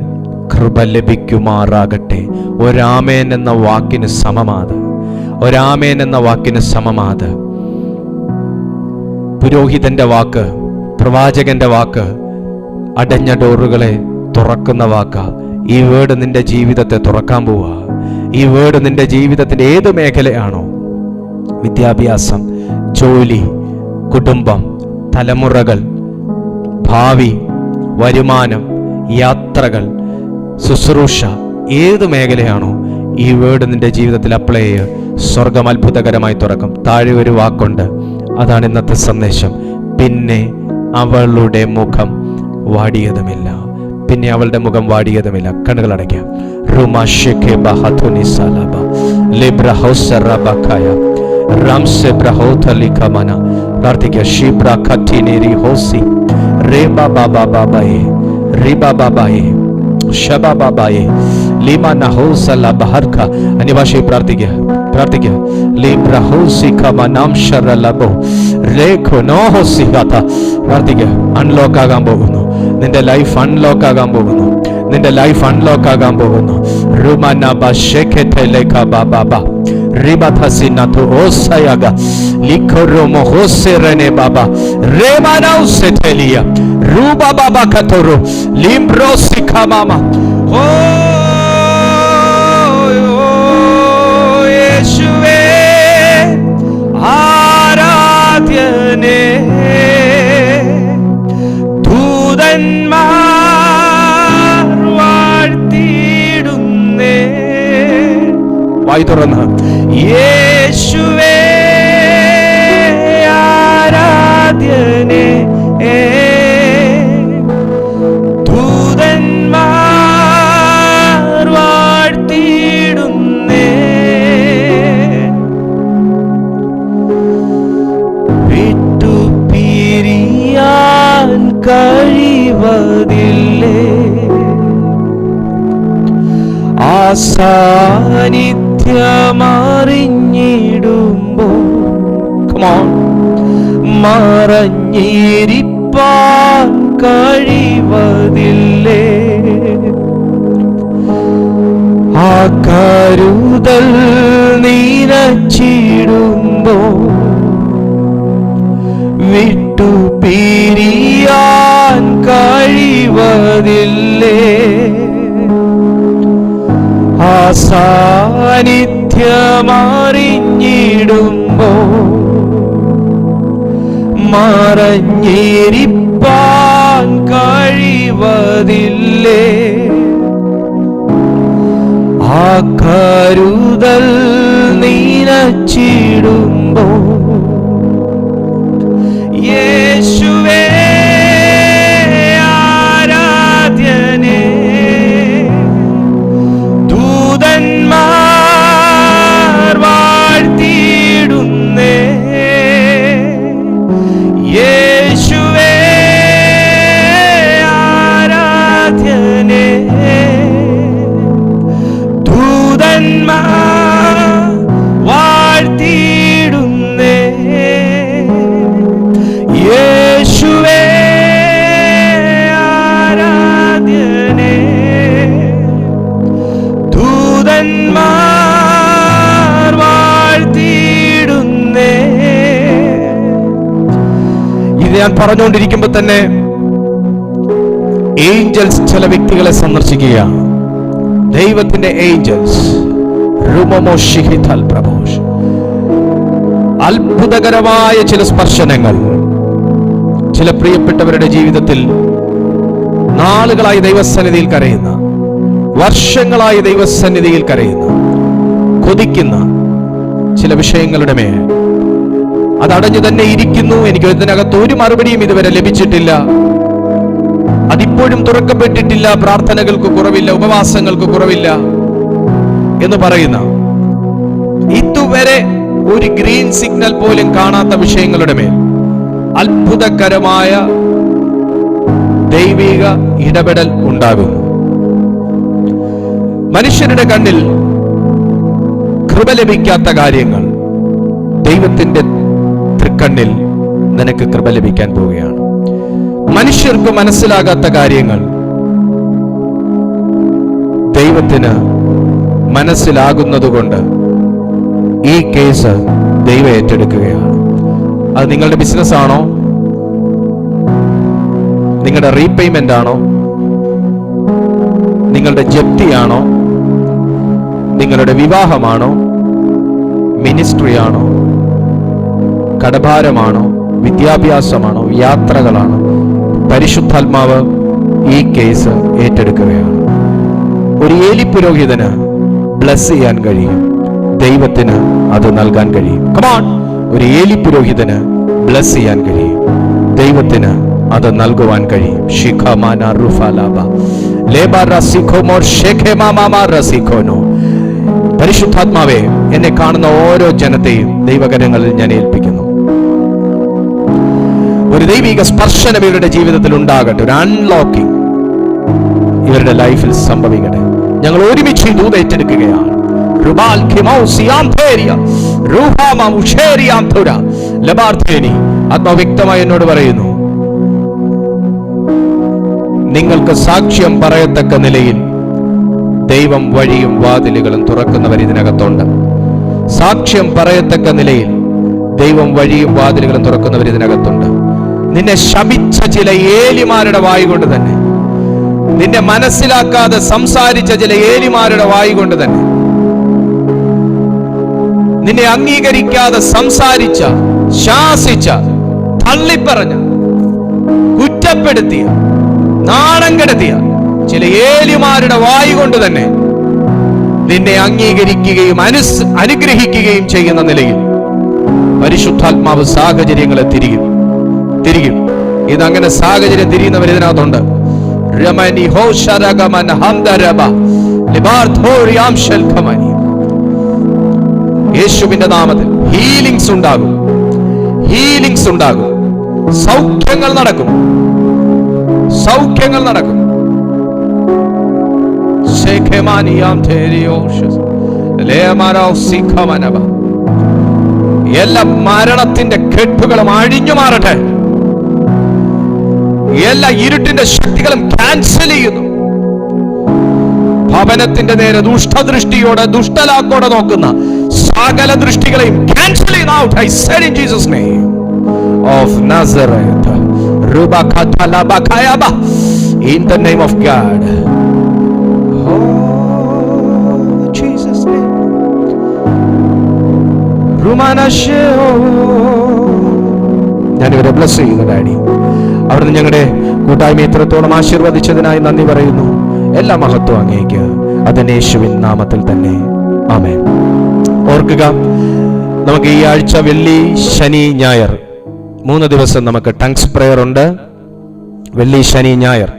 കൃപ ലഭിക്കുമാറാകട്ടെ. ഒരാമേൻ എന്ന വാക്കിന് സമമാത്. പുരോഹിതന്റെ വാക്ക്, പ്രവാചകന്റെ വാക്ക് അടഞ്ഞ ഡോറുകളെ തുറക്കുന്ന വാക്ക. ഈ വേർഡ് നിന്റെ ജീവിതത്തെ തുറക്കാൻ പോവുക. ഈ വേർഡ് നിന്റെ ജീവിതത്തിന്റെ ഏത് മേഖലയാണോ, വിദ്യാഭ്യാസം, ജോലി, കുടുംബം, തലമുറകൾ, ഭാവി, വരുമാനം, യാത്രകൾ, ശുശ്രൂഷ, ഏത് മേഖലയാണോ ഈ വേർഡ് നിന്റെ ജീവിതത്തിൽ അപ്ലൈ ചെയ്യുക. സ്വർഗം അത്ഭുതകരമായി തുറക്കും. താഴെ ഒരു വാക്കുണ്ട്, അതാണ് ഇന്നത്തെ സന്ദേശം. പിന്നെ അവളുടെ മുഖം വാടിയതുമില്ല. കണ്ണുകൾ അടയ്ക്കാം. അന്യഭാഷയിൽ പ്രാർത്ഥിക്കുക. അൺലോക്ക് ആകാൻ പോകുന്നു. നിന്റെ ലൈഫ് അൺലോക്ക് ആകാൻ പോകുന്നു. യേശുവേ ആരാധ്യനേ, ദൂതന്മാർ വാഴ്ത്തുന്നു വായി തുറന്ന് യേശുവേ ആരാധ്യനേ, ദൂതന്മാർ വാഴ്ത്തിയിടുന്നേ, വിട്ടുപിരിയാൻ കഴിവതില്ലേ, ആ സാന്നിധ്യമറിഞ്ഞിടുമ്പോൾ മറഞ്ഞിരിപ്പാൻ കഴിവതില്ലേ, ആ കരുതൽ നിനച്ചിടുമ്പോൾ വിട്ടുപിരിയാൻ കഴിവതില്ലേ, ആ സാന്നിധ്യമറിഞ്ഞിടുമ്പോൾ മറഞ്ഞിരിപ്പാൻ കഴിവതില്ലേ, ആ കരുതൽ നിനച്ചിടുമ്പോൾ യേശുവേ ആരാധ്യനേ, ദൂതന്മാർ വാഴ്ത്തിയിടുന്നേ, യേശുവേ ആരാധ്യനേ, ദൂതന്മാർ വാഴ്ത്തിയിടുന്നേ, യേശുവേ ആരാധ്യനേ, ദൂതന്മാർ വാഴ്ത്തിയിടുന്നേ. ഇത് ഞാൻ പറഞ്ഞുകൊണ്ടിരിക്കുമ്പോൾ തന്നെ ഏഞ്ചൽസ് ചില വ്യക്തികളെ സന്ദർശിക്കുകയാണ്. ദൈവത്തിന്റെ ഏഞ്ചൽസ് അത്ഭുതകരമായ ചില സ്പർശനങ്ങൾ ചില പ്രിയപ്പെട്ടവരുടെ ജീവിതത്തിൽ നാളുകളായി ദൈവസന്നിധിയിൽ കരയുന്ന, വർഷങ്ങളായി ദൈവസന്നിധിയിൽ കരയുന്ന, കൊതിക്കുന്ന ചില വിഷയങ്ങളുടെ മേൽ അതടഞ്ഞു തന്നെ ഇരിക്കുന്നു. എനിക്ക് ഇതിനകത്ത് ഒരു മറുപടിയും ഇതുവരെ ലഭിച്ചിട്ടില്ല, അതിപ്പോഴും തുറക്കപ്പെട്ടിട്ടില്ല, പ്രാർത്ഥനകൾക്ക് കുറവില്ല, ഉപവാസങ്ങൾക്ക് കുറവില്ല എന്ന് പറയുന്ന, ഇതുവരെ ഒരു ഗ്രീൻ സിഗ്നൽ പോലും കാണാത്ത വിഷയങ്ങളുടെ മേൽ അത്ഭുതകരമായ ദൈവിക ഇടപെടൽ ഉണ്ടാകുന്നു. മനുഷ്യരുടെ കണ്ണിൽ കൃപ ലഭിക്കാത്ത കാര്യങ്ങൾ ദൈവത്തിന്റെ തൃക്കണ്ണിൽ നിനക്ക് കൃപ ലഭിക്കാൻ പോവുകയാണ്. മനുഷ്യർക്ക് മനസ്സിലാകാത്ത കാര്യങ്ങൾ ദൈവത്തിന് മനസ്സിലാകുന്നതുകൊണ്ട് ഈ കേസ് ദൈവം ഏറ്റെടുക്കുകയാണ്. അത് നിങ്ങളുടെ ബിസിനസ് ആണോ, നിങ്ങളുടെ റീപേയ്മെന്റ് ആണോ, നിങ്ങളുടെ ജപ്തിയാണോ, നിങ്ങളുടെ വിവാഹമാണോ, മിനിസ്ട്രി ആണോ, കടഭാരമാണോ, വിദ്യാഭ്യാസമാണോ, യാത്രകളാണോ, പരിശുദ്ധാത്മാവ് ഈ കേസ് ഏറ്റെടുക്കുകയാണ്. ഒരു ഏലി പുരോഹിതന് ബ്ലസ് ചെയ്യാൻ കഴിയും, ദൈവത്തിന് അത് നൽകാൻ കഴിയും. കമോൺ, ഒരു ഏലി പുരോഹിതന് ബ്ലസ് ചെയ്യാൻ കഴിയും, ദൈവത്തിന് അത് നൽകുവാൻ കഴിയും. പരിശുദ്ധാത്മാവേ, എന്നെ കാണുന്ന ഓരോ ജനത്തെയും ദൈവകരങ്ങളിൽ ഞാൻ ഏൽപ്പിക്കുന്നു. ഒരു ദൈവിക സ്പർശനം ഇവരുടെ ജീവിതത്തിൽ ഉണ്ടാകട്ടെ, ഒരു അൺലോക്കിംഗ് ഇവരുടെ ലൈഫിൽ സംഭവിക്കട്ടെ. ഞങ്ങൾ ഒരുമിച്ച് ദൂത് ഏറ്റെടുക്കുകയാണ്. ആത്മാവ് വ്യക്തമായി എന്നോട് പറയുന്നു, നിങ്ങൾക്ക് സാക്ഷ്യം പറയത്തക്ക നിലയിൽ ദൈവം വഴിയും വാതിലുകളും തുറക്കുന്നവർ ഇതിനകത്തുണ്ട്. സാക്ഷ്യം പറയത്തക്ക നിലയിൽ ദൈവം വഴിയും വാതിലുകളും തുറക്കുന്നവർ ഇതിനകത്തുണ്ട്. നിന്നെ ശപിച്ച ചില ഏലിമാരുടെ വായ് കൊണ്ട് തന്നെ, നിന്നെ മനസ്സിലാക്കാതെ സംസാരിച്ച ചില ഏലിമാരുടെ വായ് കൊണ്ട് തന്നെ, നിന്നെ അംഗീകരിക്കാതെ സംസാരിച്ച, ശാസിച്ച, തള്ളിപ്പറഞ്ഞ, കുറ്റപ്പെടുത്തിയ, നാണം കെടുത്തിയ ചില ഏലിമാരുടെ വായ് കൊണ്ട് തന്നെ നിന്നെ അംഗീകരിക്കുകയും അനുഗ്രഹിക്കുകയും ചെയ്യുന്ന നിലയിൽ പരിശുദ്ധാത്മാവ് സാഹചര്യങ്ങളെ തിരികും. ഇതങ്ങനെ സാഹചര്യം തിരിയുന്നവർ ഇതിനകത്തുണ്ട്. യേശുവിന്റെ നാമത്തിൽ ഹീലിംഗ്സ് ഉണ്ടാകും. സൗഖ്യങ്ങൾ നടക്കും. എല്ലാ മരണത്തിന്റെ കെട്ടുകളും അഴിഞ്ഞു മാറട്ടെ. എല്ലാ ഇരുട്ടിന്റെ ശക്തികളും ക്യാൻസൽ ചെയ്യുന്നു. ഭവനത്തിന്റെ നേരെ ദുഷ്ടദൃഷ്ടിയോടെ ദുഷ്ടലാക്കോടെ നോക്കുന്ന സകല ദൃഷ്ടികളെയും ക്യാൻസൽ ചെയ്യുന്നു. Out I said in Jesus name of Nazareth. In the name of God. Jesus name. ഞാനിവരെ ബ്ലസ് ചെയ്യുന്നു ഡാഡി. അവിടുന്ന് ഞങ്ങളുടെ കൂട്ടായ്മ ഇത്രത്തോളം ആശീർവദിച്ചതിനായി നന്ദി പറയുന്നു. എല്ലാ മഹത്വം അങ്ങേക്ക്. അതിന് യേശുവിൻ നാമത്തിൽ തന്നെ ആമേൻ. ഓർക്കുക, നമുക്ക് ഈ ആഴ്ച വെള്ളി, ശനി, ഞായർ 3 ദിവസം നമുക്ക് ടങ്സ് പ്രയർ ഉണ്ട്. വെള്ളി, ശനി, ഞായർ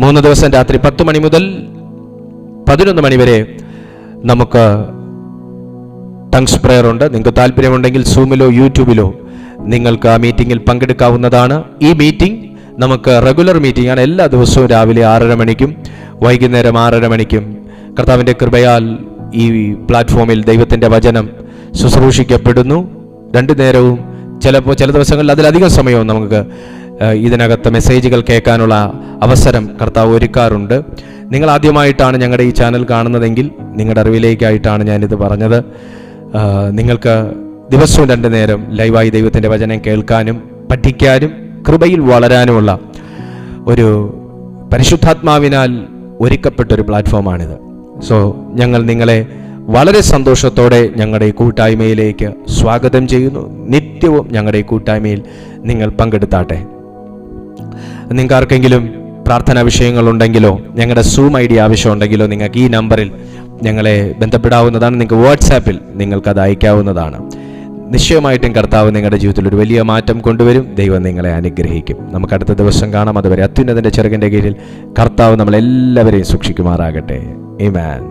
3 ദിവസം രാത്രി 10 മണി മുതൽ 11 മണി വരെ നമുക്ക് ടങ്സ് പ്രയർ ഉണ്ട്. നിങ്ങൾക്ക് താല്പര്യമുണ്ടെങ്കിൽ സൂമിലോ യൂട്യൂബിലോ നിങ്ങൾക്ക് ആ മീറ്റിങ്ങിൽ പങ്കെടുക്കാവുന്നതാണ്. ഈ മീറ്റിംഗ് നമുക്ക് റെഗുലർ മീറ്റിംഗ് ആണ്. എല്ലാ ദിവസവും രാവിലെ 6:30 മണിക്കും വൈകുന്നേരം 6:30 മണിക്കും കർത്താവിൻ്റെ കൃപയാൽ ഈ പ്ലാറ്റ്ഫോമിൽ ദൈവത്തിൻ്റെ വചനം ശുശ്രൂഷിക്കപ്പെടുന്നു. 2 നേരവും, ചില ദിവസങ്ങളിൽ അതിലധികം സമയവും നമുക്ക് ഇതിനകത്ത് മെസ്സേജുകൾ കേൾക്കാനുള്ള അവസരം കർത്താവ് ഒരുക്കാറുണ്ട്. നിങ്ങൾ ആദ്യമായിട്ടാണ് ഞങ്ങളുടെ ഈ ചാനൽ കാണുന്നതെങ്കിൽ നിങ്ങളുടെ അറിവിലേക്കായിട്ടാണ് ഞാനിത് പറഞ്ഞത്. നിങ്ങൾക്ക് ദിവസവും 2 നേരം ലൈവായി ദൈവത്തിൻ്റെ വചനം കേൾക്കാനും പഠിക്കാനും കൃപയിൽ വളരാനുമുള്ള ഒരു പരിശുദ്ധാത്മാവിനാൽ ഒരുക്കപ്പെട്ടൊരു പ്ലാറ്റ്ഫോമാണിത്. സോ ഞങ്ങൾ നിങ്ങളെ വളരെ സന്തോഷത്തോടെ ഞങ്ങളുടെ ഈ കൂട്ടായ്മയിലേക്ക് സ്വാഗതം ചെയ്യുന്നു. നിത്യവും ഞങ്ങളുടെ ഈ കൂട്ടായ്മയിൽ നിങ്ങൾ പങ്കെടുത്താട്ടെ. നിങ്ങൾക്ക് ആർക്കെങ്കിലും പ്രാർത്ഥനാ വിഷയങ്ങളുണ്ടെങ്കിലോ ഞങ്ങളുടെ സൂം ID ആവശ്യമുണ്ടെങ്കിലോ നിങ്ങൾക്ക് ഈ നമ്പറിൽ ഞങ്ങളെ ബന്ധപ്പെടാവുന്നതാണ്. നിങ്ങൾക്ക് വാട്സാപ്പിൽ നിങ്ങൾക്കത് അയക്കാവുന്നതാണ്. നിശ്ചയമായിട്ടും കർത്താവ് നിങ്ങളുടെ ജീവിതത്തിൽ ഒരു വലിയ മാറ്റം കൊണ്ടുവരും. ദൈവം നിങ്ങളെ അനുഗ്രഹിക്കും. നമുക്ക് അടുത്ത ദിവസം കാണാം. അതുവരെ അത്യുന്നതന്റെ ചിറകിന്റെ കീഴിൽ കർത്താവ് നമ്മളെല്ലാവരെയും സൂക്ഷിക്കുമാറാകട്ടെ. ആമേൻ.